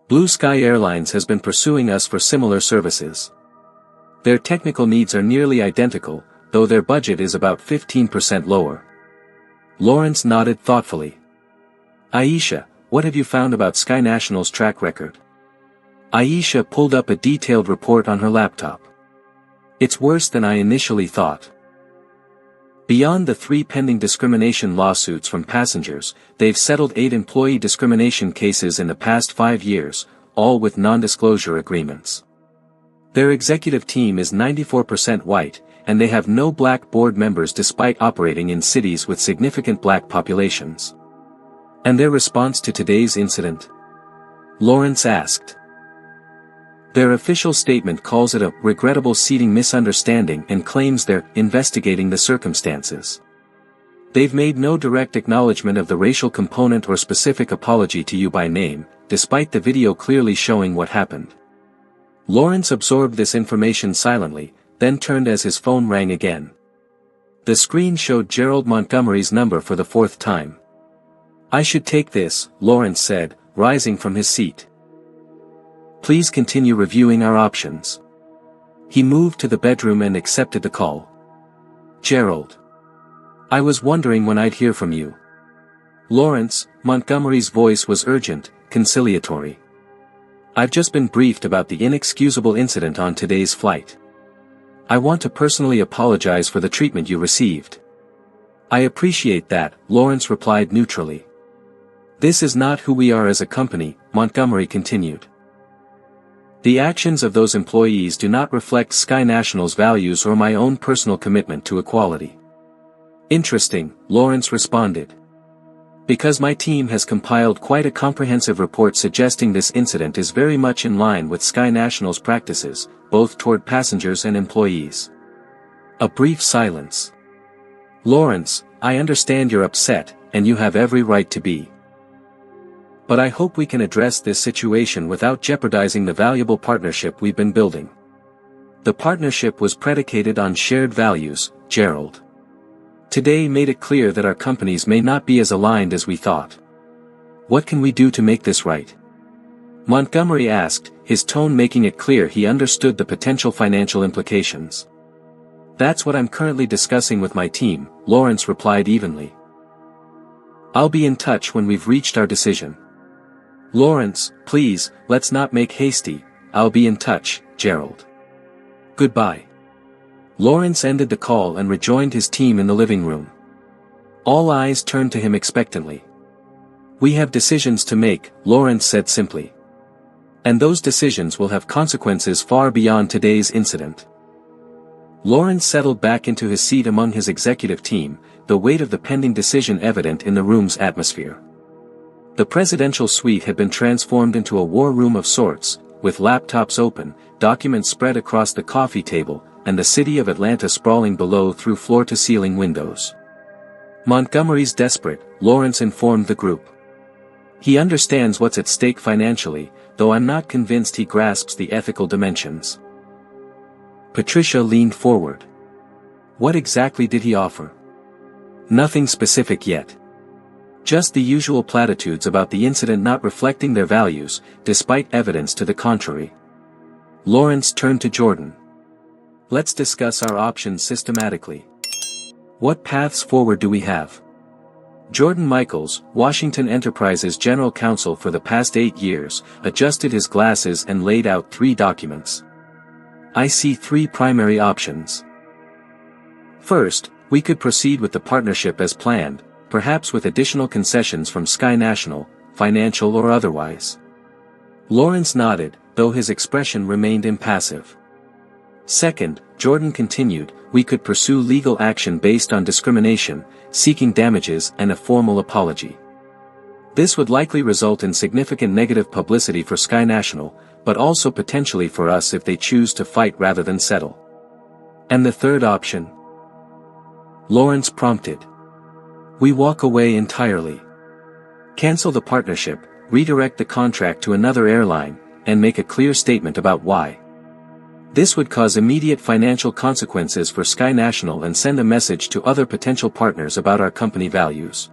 Blue Sky Airlines has been pursuing us for similar services. Their technical needs are nearly identical, though their budget is about 15% lower. Lawrence nodded thoughtfully. Aisha, what have you found about Sky National's track record? Aisha pulled up a detailed report on her laptop. It's worse than I initially thought. Beyond the 3 pending discrimination lawsuits from passengers, they've settled 8 employee discrimination cases in the past 5 years, all with non-disclosure agreements. Their executive team is 94% white, and they have no black board members despite operating in cities with significant black populations. And their response to today's incident? Lawrence asked. Their official statement calls it a regrettable seating misunderstanding and claims they're investigating the circumstances. They've made no direct acknowledgement of the racial component or specific apology to you by name, despite the video clearly showing what happened. Lawrence absorbed this information silently, then turned as his phone rang again. The screen showed Gerald Montgomery's number for the 4th time. I should take this, Lawrence said, rising from his seat. Please continue reviewing our options. He moved to the bedroom and accepted the call. Gerald. I was wondering when I'd hear from you. Lawrence, Montgomery's voice was urgent, conciliatory. I've just been briefed about the inexcusable incident on today's flight. I want to personally apologize for the treatment you received. I appreciate that, Lawrence replied neutrally. This is not who we are as a company, Montgomery continued. The actions of those employees do not reflect Sky National's values or my own personal commitment to equality. Interesting, Lawrence responded. Because my team has compiled quite a comprehensive report suggesting this incident is very much in line with Sky National's practices, both toward passengers and employees. A brief silence. Lawrence, I understand you're upset, and you have every right to be. But I hope we can address this situation without jeopardizing the valuable partnership we've been building. The partnership was predicated on shared values, Gerald. Today made it clear that our companies may not be as aligned as we thought. What can we do to make this right? Montgomery asked, his tone making it clear he understood the potential financial implications. That's what I'm currently discussing with my team, Lawrence replied evenly. I'll be in touch when we've reached our decision. Lawrence, please, let's not make hasty, I'll be in touch, Gerald. Goodbye. Lawrence ended the call and rejoined his team in the living room. All eyes turned to him expectantly. We have decisions to make, Lawrence said simply. And those decisions will have consequences far beyond today's incident. Lawrence settled back into his seat among his executive team, the weight of the pending decision evident in the room's atmosphere. The presidential suite had been transformed into a war room of sorts, with laptops open, documents spread across the coffee table, and the city of Atlanta sprawling below through floor-to-ceiling windows. Montgomery's desperate, Lawrence informed the group. He understands what's at stake financially, though I'm not convinced he grasps the ethical dimensions. Patricia leaned forward. What exactly did he offer? Nothing specific yet. Just the usual platitudes about the incident not reflecting their values, despite evidence to the contrary. Lawrence turned to Jordan. Let's discuss our options systematically. What paths forward do we have? Jordan Michaels, Washington Enterprises General Counsel for the past 8 years, adjusted his glasses and laid out 3 documents. I see 3 primary options. First, we could proceed with the partnership as planned, perhaps with additional concessions from Sky National, financial or otherwise. Lawrence nodded, though his expression remained impassive. Second, Jordan continued, we could pursue legal action based on discrimination, seeking damages and a formal apology. This would likely result in significant negative publicity for Sky National, but also potentially for us if they choose to fight rather than settle. And the third option? Lawrence prompted. We walk away entirely. Cancel the partnership, redirect the contract to another airline, and make a clear statement about why. This would cause immediate financial consequences for Sky National and send a message to other potential partners about our company values.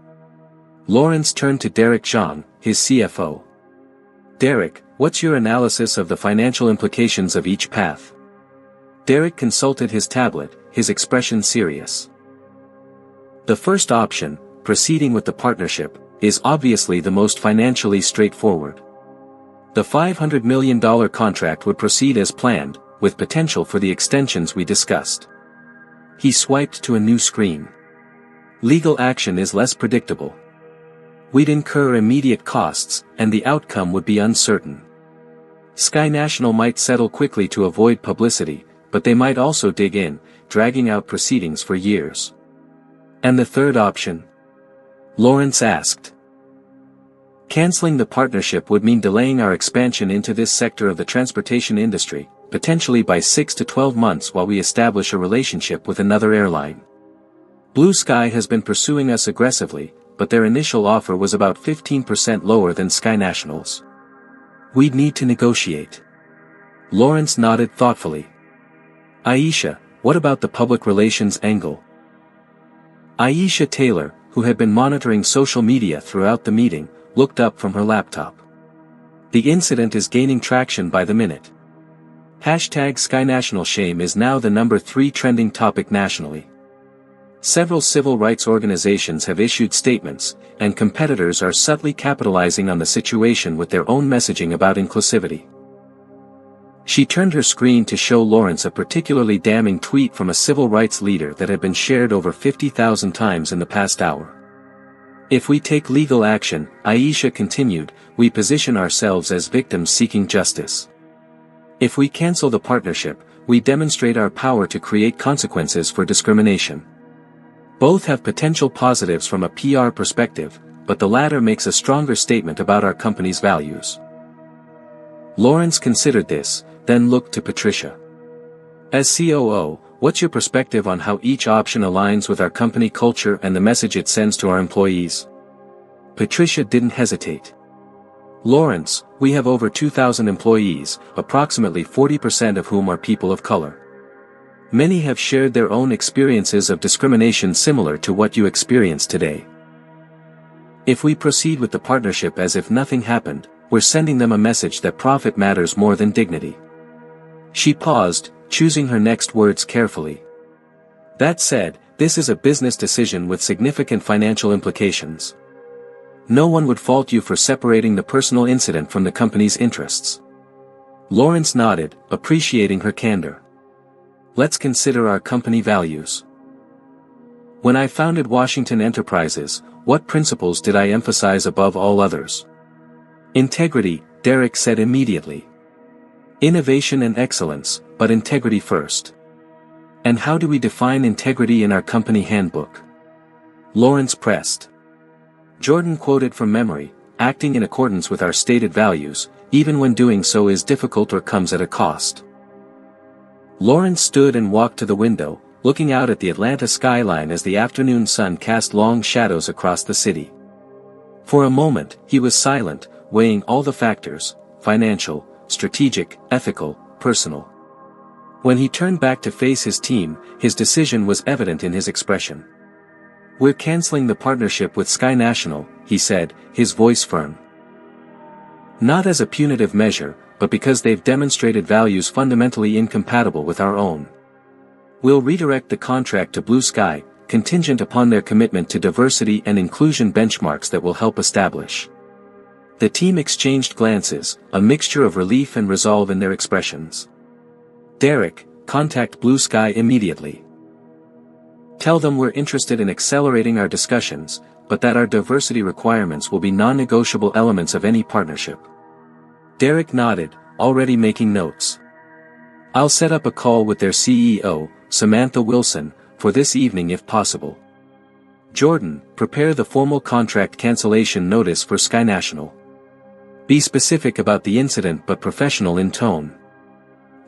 Lawrence turned to Derek Zhang, his CFO. Derek, what's your analysis of the financial implications of each path? Derek consulted his tablet, his expression serious. The first option, proceeding with the partnership, is obviously the most financially straightforward. The $500 million contract would proceed as planned, with potential for the extensions we discussed. He swiped to a new screen. Legal action is less predictable. We'd incur immediate costs, and the outcome would be uncertain. Sky National might settle quickly to avoid publicity, but they might also dig in, dragging out proceedings for years. And the third option? Lawrence asked. Canceling the partnership would mean delaying our expansion into this sector of the transportation industry, potentially by 6 to 12 months while we establish a relationship with another airline. Blue Sky has been pursuing us aggressively, but their initial offer was about 15% lower than Sky National's. We'd need to negotiate. Lawrence nodded thoughtfully. Aisha, what about the public relations angle? Aisha Taylor, who had been monitoring social media throughout the meeting, looked up from her laptop. The incident is gaining traction by the minute. #SkyNationalShame is now the number 3 trending topic nationally. Several civil rights organizations have issued statements, and competitors are subtly capitalizing on the situation with their own messaging about inclusivity. She turned her screen to show Lawrence a particularly damning tweet from a civil rights leader that had been shared over 50,000 times in the past hour. If we take legal action, Aisha continued, we position ourselves as victims seeking justice. If we cancel the partnership, we demonstrate our power to create consequences for discrimination. Both have potential positives from a PR perspective, but the latter makes a stronger statement about our company's values. Lawrence considered this, then looked to Patricia. As COO, what's your perspective on how each option aligns with our company culture and the message it sends to our employees? Patricia didn't hesitate. Lawrence, we have over 2,000 employees, approximately 40% of whom are people of color. Many have shared their own experiences of discrimination similar to what you experience today. If we proceed with the partnership as if nothing happened, we're sending them a message that profit matters more than dignity. She paused, choosing her next words carefully. That said, this is a business decision with significant financial implications. No one would fault you for separating the personal incident from the company's interests. Lawrence nodded, appreciating her candor. Let's consider our company values. When I founded Washington Enterprises, what principles did I emphasize above all others? Integrity, Derek said immediately. Innovation and excellence, but integrity first. And how do we define integrity in our company handbook? Lawrence pressed. Jordan quoted from memory, acting in accordance with our stated values, even when doing so is difficult or comes at a cost. Lawrence stood and walked to the window, looking out at the Atlanta skyline as the afternoon sun cast long shadows across the city. For a moment, he was silent, weighing all the factors, financial, strategic, ethical, personal. When he turned back to face his team, his decision was evident in his expression. We're canceling the partnership with Sky National, he said, his voice firm. Not as a punitive measure, but because they've demonstrated values fundamentally incompatible with our own. We'll redirect the contract to Blue Sky, contingent upon their commitment to diversity and inclusion benchmarks that will help establish. The team exchanged glances, a mixture of relief and resolve in their expressions. Derek, contact Blue Sky immediately. Tell them we're interested in accelerating our discussions, but that our diversity requirements will be non-negotiable elements of any partnership. Derek nodded, already making notes. I'll set up a call with their CEO, Samantha Wilson, for this evening if possible. Jordan, prepare the formal contract cancellation notice for Sky National. Be specific about the incident but professional in tone.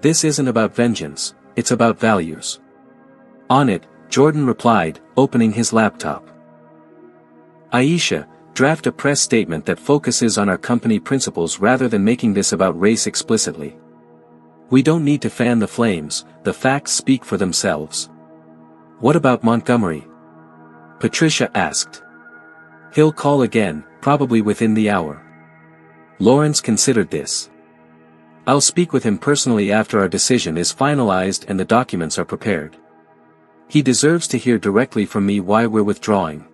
This isn't about vengeance, it's about values. On it, Jordan replied, opening his laptop. Aisha, draft a press statement that focuses on our company principles rather than making this about race explicitly. We don't need to fan the flames, the facts speak for themselves. What about Montgomery? Patricia asked. He'll call again, probably within the hour. Lawrence considered this. I'll speak with him personally after our decision is finalized and the documents are prepared. He deserves to hear directly from me why we're withdrawing.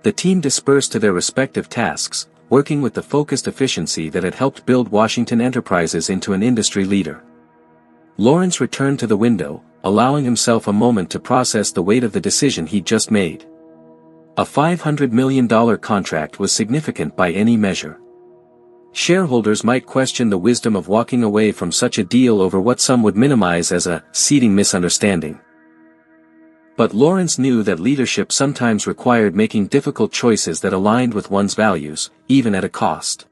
The team dispersed to their respective tasks, working with the focused efficiency that had helped build Washington Enterprises into an industry leader. Lawrence returned to the window, allowing himself a moment to process the weight of the decision he'd just made. A $500 million contract was significant by any measure. Shareholders might question the wisdom of walking away from such a deal over what some would minimize as a seething misunderstanding. But Lawrence knew that leadership sometimes required making difficult choices that aligned with one's values, even at a cost.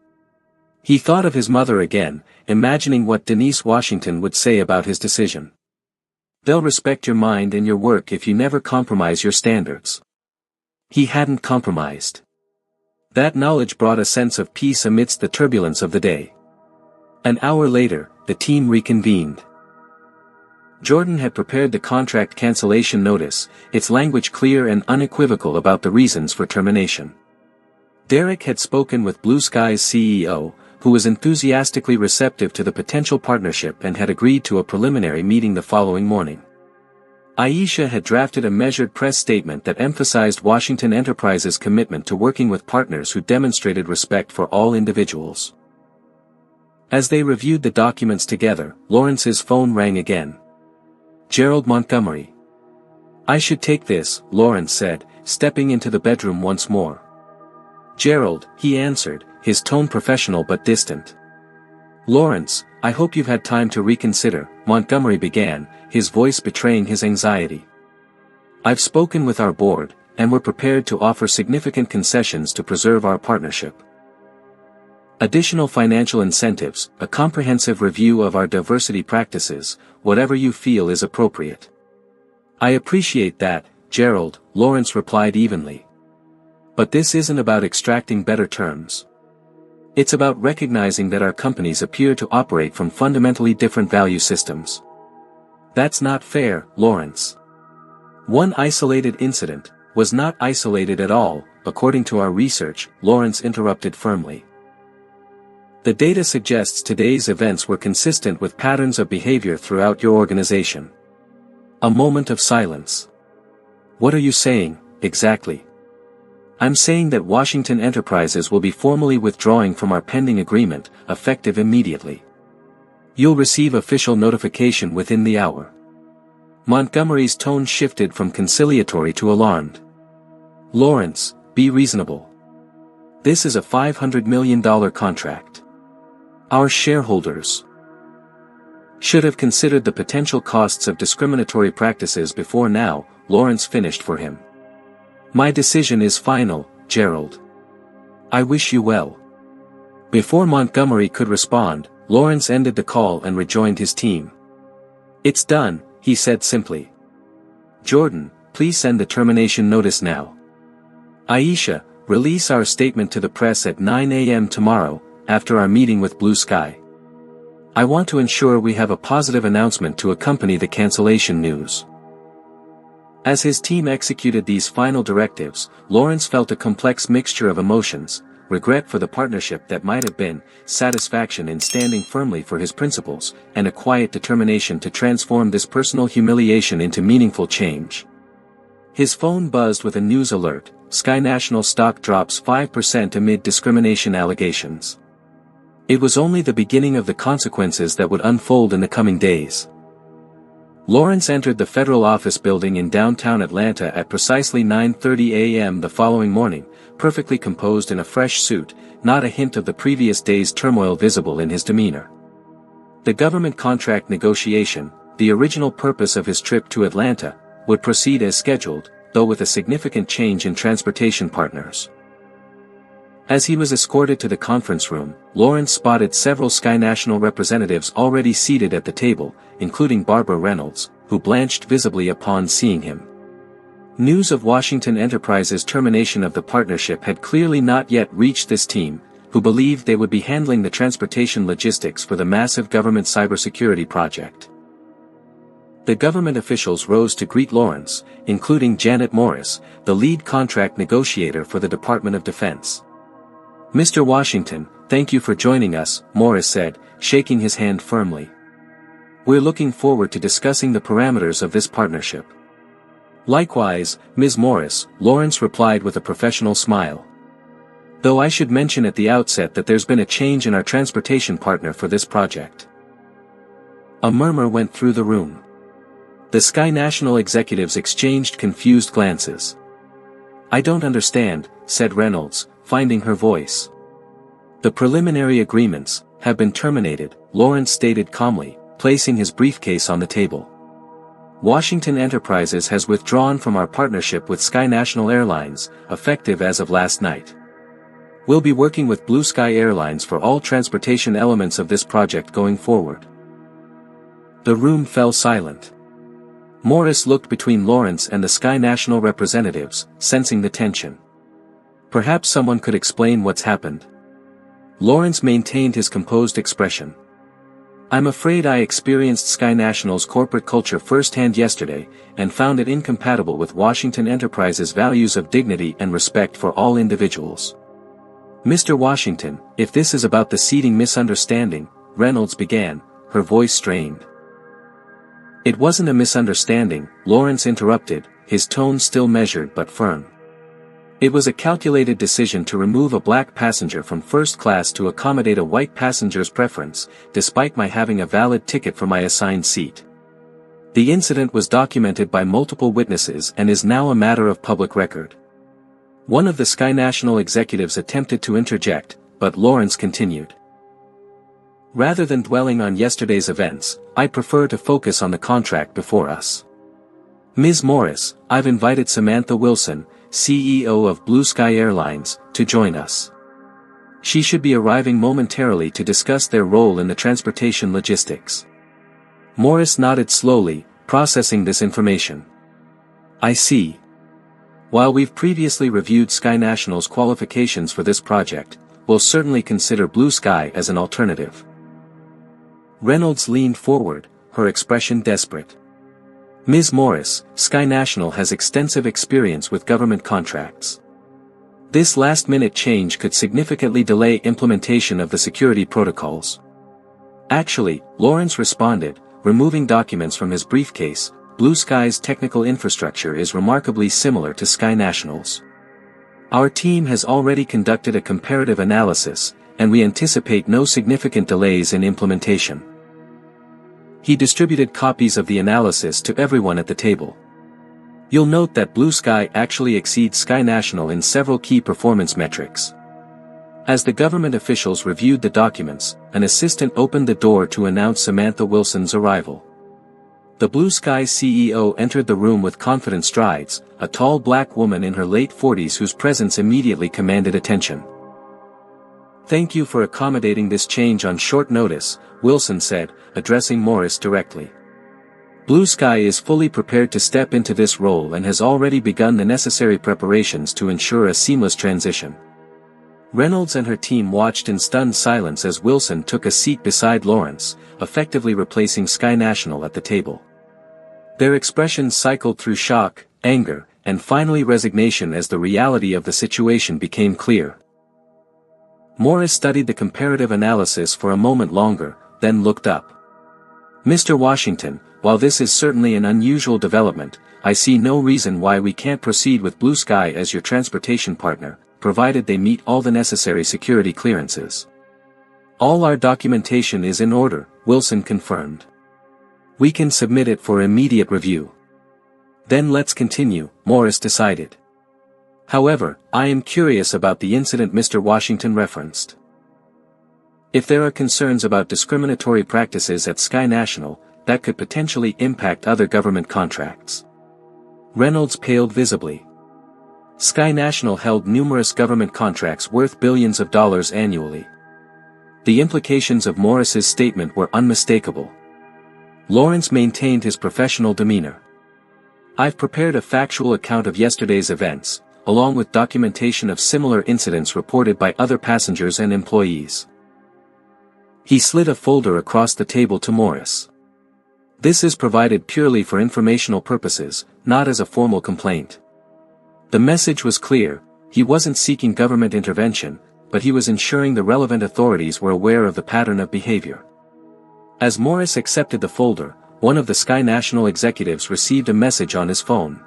He thought of his mother again, imagining what Denise Washington would say about his decision. They'll respect your mind and your work if you never compromise your standards. He hadn't compromised. That knowledge brought a sense of peace amidst the turbulence of the day. An hour later, the team reconvened. Jordan had prepared the contract cancellation notice, its language clear and unequivocal about the reasons for termination. Derek had spoken with Blue Sky's CEO, who was enthusiastically receptive to the potential partnership and had agreed to a preliminary meeting the following morning. Aisha had drafted a measured press statement that emphasized Washington Enterprises' commitment to working with partners who demonstrated respect for all individuals. As they reviewed the documents together, Lawrence's phone rang again. Gerald Montgomery. I should take this, Lawrence said, stepping into the bedroom once more. Gerald, he answered, his tone professional but distant. Lawrence, I hope you've had time to reconsider, Montgomery began, his voice betraying his anxiety. I've spoken with our board, and we're prepared to offer significant concessions to preserve our partnership. Additional financial incentives, a comprehensive review of our diversity practices, whatever you feel is appropriate. I appreciate that, Gerald, Lawrence replied evenly. But this isn't about extracting better terms. It's about recognizing that our companies appear to operate from fundamentally different value systems. That's not fair, Lawrence. One isolated incident was not isolated at all, according to our research, Lawrence interrupted firmly. The data suggests today's events were consistent with patterns of behavior throughout your organization. A moment of silence. What are you saying, exactly? I'm saying that Washington Enterprises will be formally withdrawing from our pending agreement, effective immediately. You'll receive official notification within the hour. Montgomery's tone shifted from conciliatory to alarmed. Lawrence, be reasonable. This is a $500 million contract. Our shareholders should have considered the potential costs of discriminatory practices before now, Lawrence finished for him. My decision is final, Gerald. I wish you well. Before Montgomery could respond, Lawrence ended the call and rejoined his team. It's done, he said simply. Jordan, please send the termination notice now. Aisha, release our statement to the press at 9 a.m. tomorrow, after our meeting with Blue Sky. I want to ensure we have a positive announcement to accompany the cancellation news. As his team executed these final directives, Lawrence felt a complex mixture of emotions, regret for the partnership that might have been, satisfaction in standing firmly for his principles, and a quiet determination to transform this personal humiliation into meaningful change. His phone buzzed with a news alert: Sky National stock drops 5% amid discrimination allegations. It was only the beginning of the consequences that would unfold in the coming days. Lawrence entered the federal office building in downtown Atlanta at precisely 9:30 a.m. the following morning, perfectly composed in a fresh suit, not a hint of the previous day's turmoil visible in his demeanor. The government contract negotiation, the original purpose of his trip to Atlanta, would proceed as scheduled, though with a significant change in transportation partners. As he was escorted to the conference room, Lawrence spotted several Sky National representatives already seated at the table, including Barbara Reynolds, who blanched visibly upon seeing him. News of Washington Enterprises' termination of the partnership had clearly not yet reached this team, who believed they would be handling the transportation logistics for the massive government cybersecurity project. The government officials rose to greet Lawrence, including Janet Morris, the lead contract negotiator for the Department of Defense. "Mr. Washington, thank you for joining us," Morris said, shaking his hand firmly. "We're looking forward to discussing the parameters of this partnership." "Likewise, Ms. Morris," Lawrence replied with a professional smile. "Though I should mention at the outset that there's been a change in our transportation partner for this project." A murmur went through the room. The Sky National executives exchanged confused glances. "I don't understand," said Reynolds, finding her voice. "The preliminary agreements have been terminated," Lawrence stated calmly, placing his briefcase on the table. "Washington Enterprises has withdrawn from our partnership with Sky National Airlines, effective as of last night. We'll be working with Blue Sky Airlines for all transportation elements of this project going forward." The room fell silent. Morris looked between Lawrence and the Sky National representatives, sensing the tension. Perhaps someone could explain what's happened. Lawrence maintained his composed expression. "I'm afraid I experienced Sky National's corporate culture firsthand yesterday, and found it incompatible with Washington Enterprises' values of dignity and respect for all individuals." "Mr. Washington, if this is about the seating misunderstanding," Reynolds began, her voice strained. "It wasn't a misunderstanding," Lawrence interrupted, his tone still measured but firm. "It was a calculated decision to remove a black passenger from first class to accommodate a white passenger's preference, despite my having a valid ticket for my assigned seat. The incident was documented by multiple witnesses and is now a matter of public record." One of the Sky National executives attempted to interject, but Lawrence continued. "Rather than dwelling on yesterday's events, I prefer to focus on the contract before us. Ms. Morris, I've invited Samantha Wilson, CEO of Blue Sky Airlines, to join us. She should be arriving momentarily to discuss their role in the transportation logistics." Morris nodded slowly, processing this information. "I see. While we've previously reviewed Sky National's qualifications for this project, we'll certainly consider Blue Sky as an alternative." Reynolds leaned forward, her expression desperate. "Ms. Morris, Sky National has extensive experience with government contracts. This last-minute change could significantly delay implementation of the security protocols." "Actually," Lawrence responded, removing documents from his briefcase, "Blue Sky's technical infrastructure is remarkably similar to Sky National's. Our team has already conducted a comparative analysis, and we anticipate no significant delays in implementation." He distributed copies of the analysis to everyone at the table. "You'll note that Blue Sky actually exceeds Sky National in several key performance metrics." As the government officials reviewed the documents, an assistant opened the door to announce Samantha Wilson's arrival. The Blue Sky CEO entered the room with confident strides, a tall black woman in her late 40s whose presence immediately commanded attention. "Thank you for accommodating this change on short notice," Wilson said, addressing Morris directly. "Blue Sky is fully prepared to step into this role and has already begun the necessary preparations to ensure a seamless transition." Reynolds and her team watched in stunned silence as Wilson took a seat beside Lawrence, effectively replacing Sky National at the table. Their expressions cycled through shock, anger, and finally resignation as the reality of the situation became clear. Morris studied the comparative analysis for a moment longer, then looked up. "Mr. Washington, while this is certainly an unusual development, I see no reason why we can't proceed with Blue Sky as your transportation partner, provided they meet all the necessary security clearances." "All our documentation is in order," Wilson confirmed. "We can submit it for immediate review." "Then let's continue," Morris decided. "However, I am curious about the incident Mr. Washington referenced. If there are concerns about discriminatory practices at Sky National, that could potentially impact other government contracts." Reynolds paled visibly. Sky National held numerous government contracts worth billions of dollars annually. The implications of Morris's statement were unmistakable. Lawrence maintained his professional demeanor. "I've prepared a factual account of yesterday's events," along with documentation of similar incidents reported by other passengers and employees. He slid a folder across the table to Morris. This is provided purely for informational purposes, not as a formal complaint. The message was clear: he wasn't seeking government intervention, but he was ensuring the relevant authorities were aware of the pattern of behavior. As Morris accepted the folder, one of the Sky National executives received a message on his phone.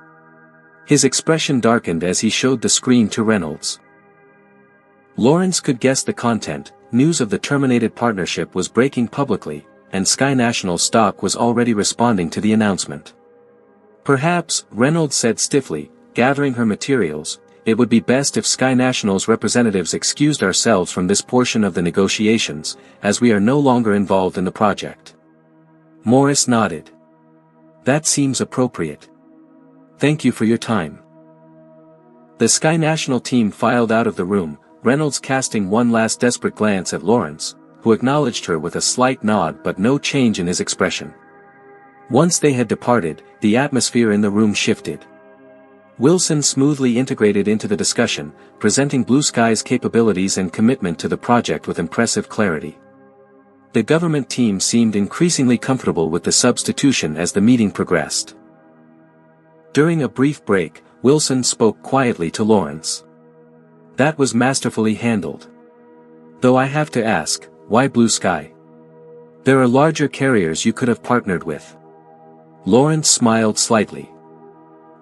His expression darkened as he showed the screen to Reynolds. Lawrence could guess the content. News of the terminated partnership was breaking publicly, and Sky National stock was already responding to the announcement. Perhaps, Reynolds said stiffly, gathering her materials, it would be best if Sky National's representatives excused ourselves from this portion of the negotiations, as we are no longer involved in the project. Morris nodded. That seems appropriate. Thank you for your time. The Sky National team filed out of the room, Reynolds casting one last desperate glance at Lawrence, who acknowledged her with a slight nod but no change in his expression. Once they had departed, the atmosphere in the room shifted. Wilson smoothly integrated into the discussion, presenting Blue Sky's capabilities and commitment to the project with impressive clarity. The government team seemed increasingly comfortable with the substitution as the meeting progressed. During a brief break, Wilson spoke quietly to Lawrence. That was masterfully handled. Though I have to ask, why Blue Sky? There are larger carriers you could have partnered with. Lawrence smiled slightly.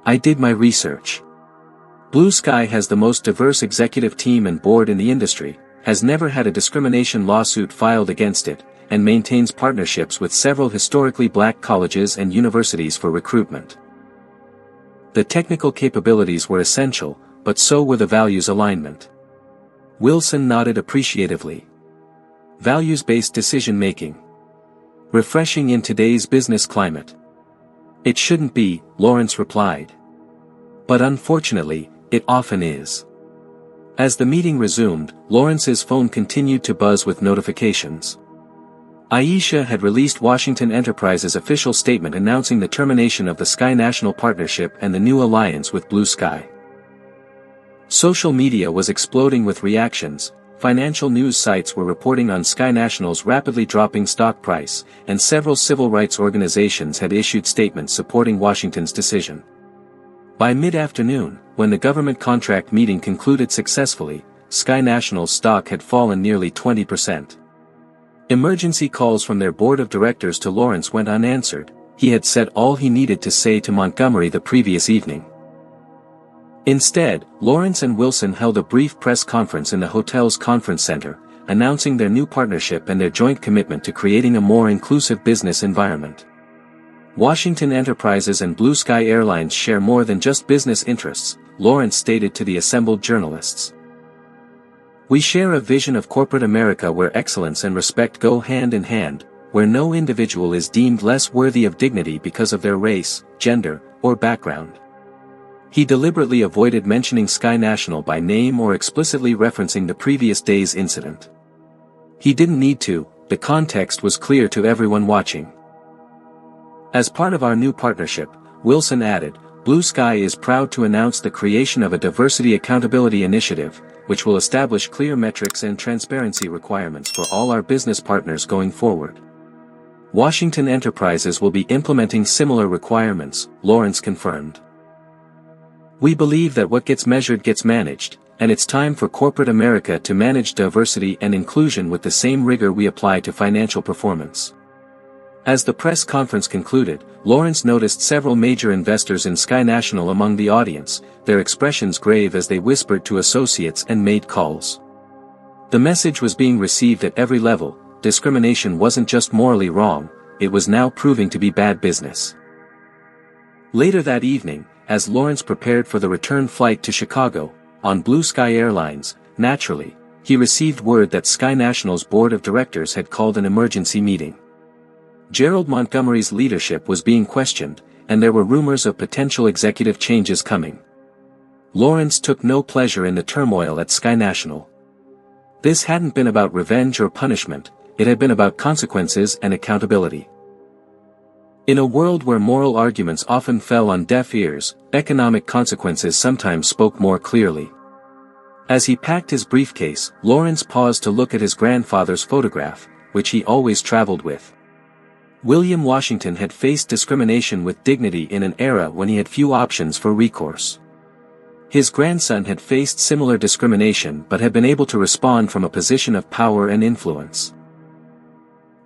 I did my research. Blue Sky has the most diverse executive team and board in the industry, has never had a discrimination lawsuit filed against it, and maintains partnerships with several historically black colleges and universities for recruitment. The technical capabilities were essential, but so were the values alignment. Wilson nodded appreciatively. Values-based decision-making. Refreshing in today's business climate. It shouldn't be, Lawrence replied. But unfortunately, it often is. As the meeting resumed, Lawrence's phone continued to buzz with notifications. Aisha had released Washington Enterprises' official statement announcing the termination of the Sky National partnership and the new alliance with Blue Sky. Social media was exploding with reactions. Financial news sites were reporting on Sky National's rapidly dropping stock price, and several civil rights organizations had issued statements supporting Washington's decision. By mid-afternoon, when the government contract meeting concluded successfully, Sky National's stock had fallen nearly 20%. Emergency calls from their board of directors to Lawrence went unanswered. He had said all he needed to say to Montgomery the previous evening. Instead, Lawrence and Wilson held a brief press conference in the hotel's conference center, announcing their new partnership and their joint commitment to creating a more inclusive business environment. Washington Enterprises and Blue Sky Airlines share more than just business interests, Lawrence stated to the assembled journalists. We share a vision of corporate America where excellence and respect go hand in hand, where no individual is deemed less worthy of dignity because of their race, gender, or background. He deliberately avoided mentioning Sky National by name or explicitly referencing the previous day's incident. He didn't need to, the context was clear to everyone watching. As part of our new partnership, Wilson added, Blue Sky is proud to announce the creation of a diversity accountability initiative, which will establish clear metrics and transparency requirements for all our business partners going forward. Washington Enterprises will be implementing similar requirements, Lawrence confirmed. We believe that what gets measured gets managed, and it's time for corporate America to manage diversity and inclusion with the same rigor we apply to financial performance. As the press conference concluded, Lawrence noticed several major investors in Sky National among the audience, their expressions grave as they whispered to associates and made calls. The message was being received at every level. Discrimination wasn't just morally wrong, it was now proving to be bad business. Later that evening, as Lawrence prepared for the return flight to Chicago, on Blue Sky Airlines, naturally, he received word that Sky National's board of directors had called an emergency meeting. Gerald Montgomery's leadership was being questioned, and there were rumors of potential executive changes coming. Lawrence took no pleasure in the turmoil at Sky National. This hadn't been about revenge or punishment, it had been about consequences and accountability. In a world where moral arguments often fell on deaf ears, economic consequences sometimes spoke more clearly. As he packed his briefcase, Lawrence paused to look at his grandfather's photograph, which he always traveled with. William Washington had faced discrimination with dignity in an era when he had few options for recourse. His grandson had faced similar discrimination but had been able to respond from a position of power and influence.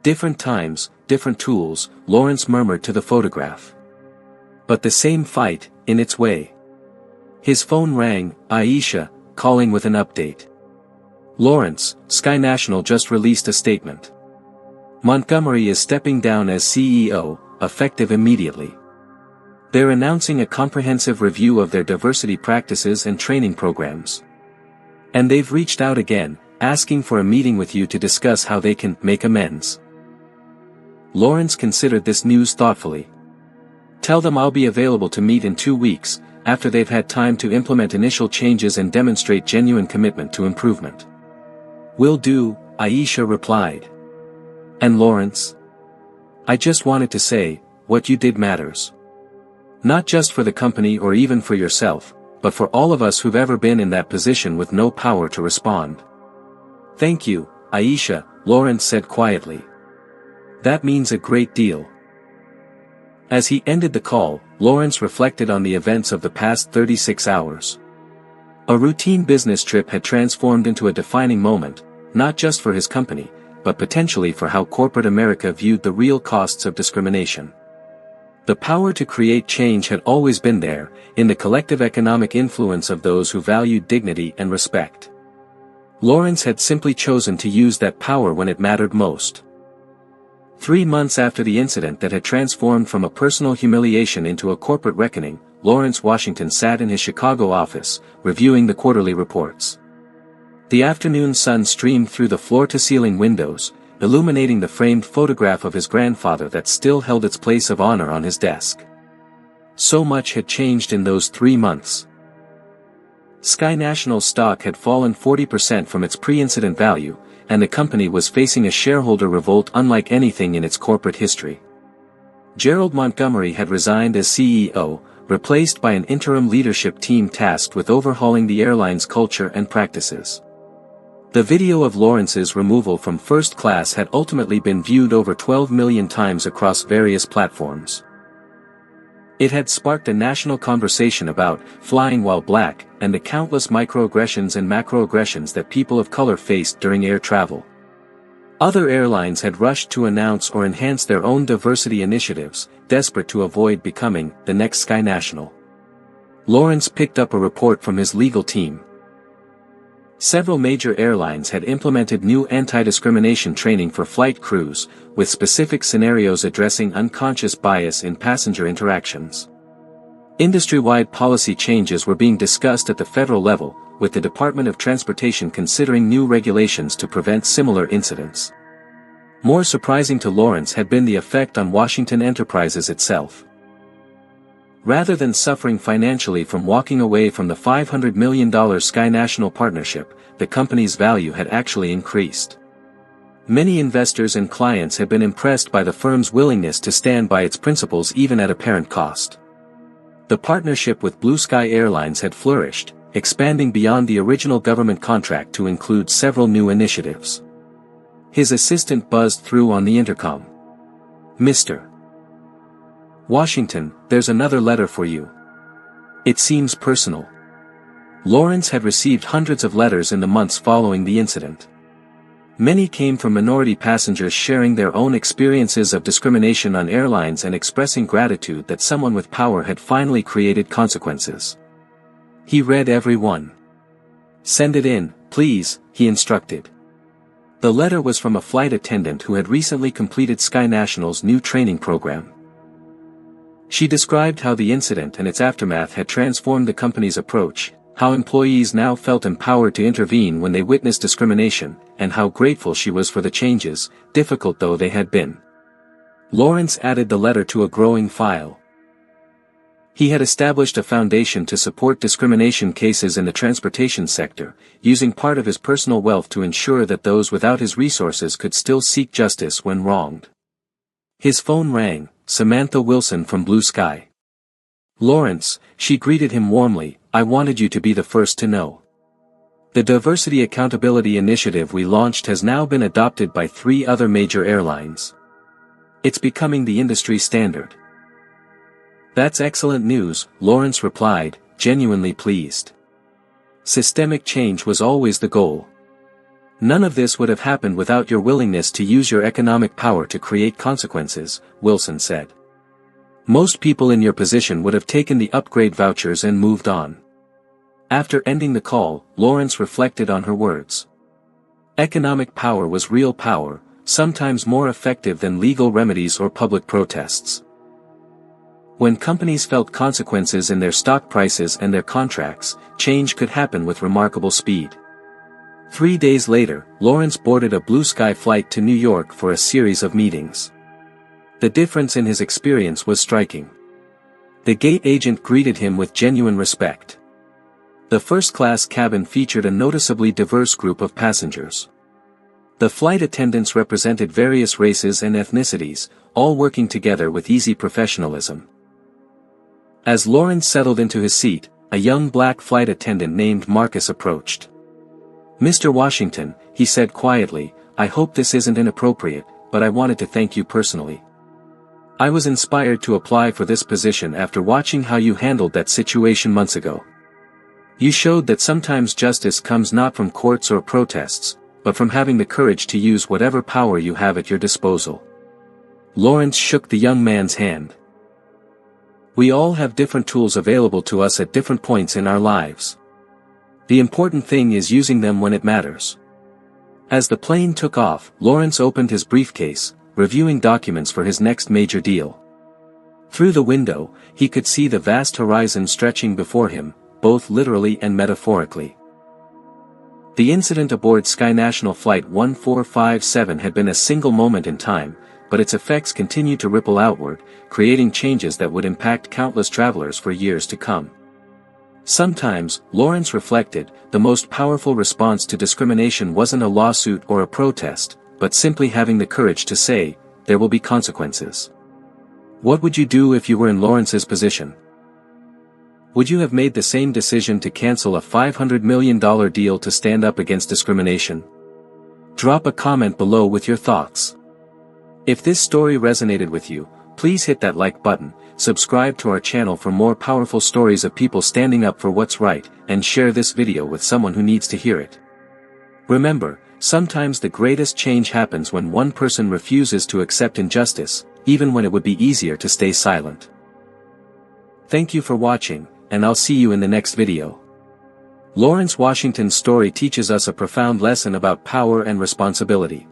Different times, different tools, Lawrence murmured to the photograph. But the same fight, in its way. His phone rang, Aisha, calling with an update. Lawrence, Sky National just released a statement. Montgomery is stepping down as CEO, effective immediately. They're announcing a comprehensive review of their diversity practices and training programs. And they've reached out again, asking for a meeting with you to discuss how they can make amends. Lawrence considered this news thoughtfully. Tell them I'll be available to meet in 2 weeks, after they've had time to implement initial changes and demonstrate genuine commitment to improvement. Will do, Aisha replied. And Lawrence? I just wanted to say, what you did matters. Not just for the company or even for yourself, but for all of us who've ever been in that position with no power to respond. Thank you, Aisha, Lawrence said quietly. That means a great deal. As he ended the call, Lawrence reflected on the events of the past 36 hours. A routine business trip had transformed into a defining moment, not just for his company, but potentially for how corporate America viewed the real costs of discrimination. The power to create change had always been there, in the collective economic influence of those who valued dignity and respect. Lawrence had simply chosen to use that power when it mattered most. 3 months after the incident that had transformed from a personal humiliation into a corporate reckoning, Lawrence Washington sat in his Chicago office, reviewing the quarterly reports. The afternoon sun streamed through the floor-to-ceiling windows, illuminating the framed photograph of his grandfather that still held its place of honor on his desk. So much had changed in those 3 months. Sky National's stock had fallen 40% from its pre-incident value, and the company was facing a shareholder revolt unlike anything in its corporate history. Gerald Montgomery had resigned as CEO, replaced by an interim leadership team tasked with overhauling the airline's culture and practices. The video of Lawrence's removal from first class had ultimately been viewed over 12 million times across various platforms. It had sparked a national conversation about flying while black and the countless microaggressions and macroaggressions that people of color faced during air travel. Other airlines had rushed to announce or enhance their own diversity initiatives, desperate to avoid becoming the next Sky National. Lawrence picked up a report from his legal team. Several major airlines had implemented new anti-discrimination training for flight crews, with specific scenarios addressing unconscious bias in passenger interactions. Industry-wide policy changes were being discussed at the federal level, with the Department of Transportation considering new regulations to prevent similar incidents. More surprising to Lawrence had been the effect on Washington Enterprises itself. Rather than suffering financially from walking away from the $500 million Sky National partnership, the company's value had actually increased. Many investors and clients had been impressed by the firm's willingness to stand by its principles even at apparent cost. The partnership with Blue Sky Airlines had flourished, expanding beyond the original government contract to include several new initiatives. His assistant buzzed through on the intercom. Mr. Washington, there's another letter for you. It seems personal. Lawrence had received hundreds of letters in the months following the incident. Many came from minority passengers sharing their own experiences of discrimination on airlines and expressing gratitude that someone with power had finally created consequences. He read every one. Send it in, please, he instructed. The letter was from a flight attendant who had recently completed Sky National's new training program. She described how the incident and its aftermath had transformed the company's approach, how employees now felt empowered to intervene when they witnessed discrimination, and how grateful she was for the changes, difficult though they had been. Lawrence added the letter to a growing file. He had established a foundation to support discrimination cases in the transportation sector, using part of his personal wealth to ensure that those without his resources could still seek justice when wronged. His phone rang, Samantha Wilson from Blue Sky. Lawrence, she greeted him warmly, I wanted you to be the first to know. The Diversity Accountability Initiative we launched has now been adopted by 3 other major airlines. It's becoming the industry standard. That's excellent news, Lawrence replied, genuinely pleased. Systemic change was always the goal. None of this would have happened without your willingness to use your economic power to create consequences, Wilson said. Most people in your position would have taken the upgrade vouchers and moved on. After ending the call, Lawrence reflected on her words. Economic power was real power, sometimes more effective than legal remedies or public protests. When companies felt consequences in their stock prices and their contracts, change could happen with remarkable speed. 3 days later, Lawrence boarded a Blue Sky flight to New York for a series of meetings. The difference in his experience was striking. The gate agent greeted him with genuine respect. The first-class cabin featured a noticeably diverse group of passengers. The flight attendants represented various races and ethnicities, all working together with easy professionalism. As Lawrence settled into his seat, a young black flight attendant named Marcus approached. Mr. Washington, he said quietly, I hope this isn't inappropriate, but I wanted to thank you personally. I was inspired to apply for this position after watching how you handled that situation months ago. You showed that sometimes justice comes not from courts or protests, but from having the courage to use whatever power you have at your disposal. Lawrence shook the young man's hand. We all have different tools available to us at different points in our lives. The important thing is using them when it matters. As the plane took off, Lawrence opened his briefcase, reviewing documents for his next major deal. Through the window, he could see the vast horizon stretching before him, both literally and metaphorically. The incident aboard Sky National Flight 1457 had been a single moment in time, but its effects continued to ripple outward, creating changes that would impact countless travelers for years to come. Sometimes, Lawrence reflected, the most powerful response to discrimination wasn't a lawsuit or a protest, but simply having the courage to say, there will be consequences. What would you do if you were in Lawrence's position? Would you have made the same decision to cancel a $500 million deal to stand up against discrimination? Drop a comment below with your thoughts. If this story resonated with you, please hit that like button, subscribe to our channel for more powerful stories of people standing up for what's right, and share this video with someone who needs to hear it. Remember, sometimes the greatest change happens when one person refuses to accept injustice, even when it would be easier to stay silent. Thank you for watching, and I'll see you in the next video. Lawrence Washington's story teaches us a profound lesson about power and responsibility.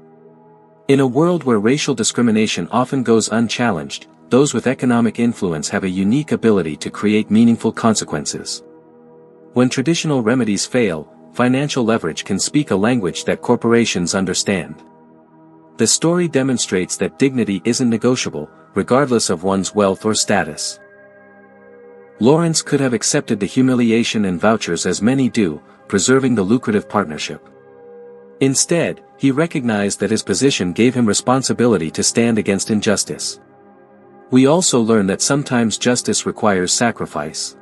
In a world where racial discrimination often goes unchallenged, those with economic influence have a unique ability to create meaningful consequences. When traditional remedies fail, financial leverage can speak a language that corporations understand. The story demonstrates that dignity isn't negotiable, regardless of one's wealth or status. Lawrence could have accepted the humiliation and vouchers as many do, preserving the lucrative partnership. Instead, he recognized that his position gave him responsibility to stand against injustice. We also learn that sometimes justice requires sacrifice.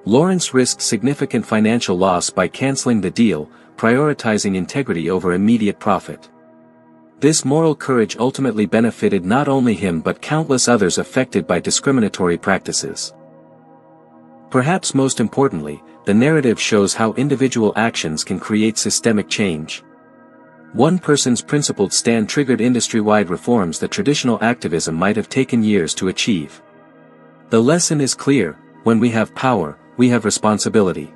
Lawrence risked significant financial loss by canceling the deal, prioritizing integrity over immediate profit. This moral courage ultimately benefited not only him but countless others affected by discriminatory practices. Perhaps most importantly, the narrative shows how individual actions can create systemic change. One person's principled stand triggered industry-wide reforms that traditional activism might have taken years to achieve. The lesson is clear: when we have power, we have responsibility.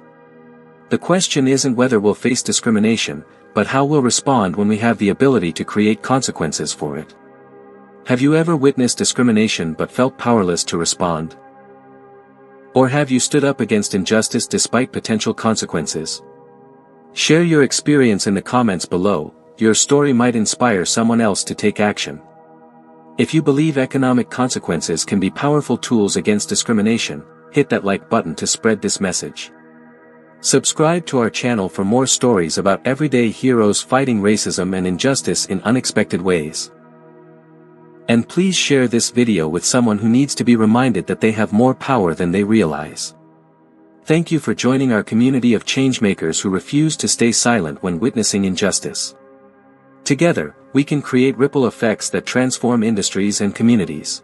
The question isn't whether we'll face discrimination, but how we'll respond when we have the ability to create consequences for it. Have you ever witnessed discrimination but felt powerless to respond? Or have you stood up against injustice despite potential consequences? Share your experience in the comments below. Your story might inspire someone else to take action. If you believe economic consequences can be powerful tools against discrimination, hit that like button to spread this message. Subscribe to our channel for more stories about everyday heroes fighting racism and injustice in unexpected ways. And please share this video with someone who needs to be reminded that they have more power than they realize. Thank you for joining our community of changemakers who refuse to stay silent when witnessing injustice. Together, we can create ripple effects that transform industries and communities.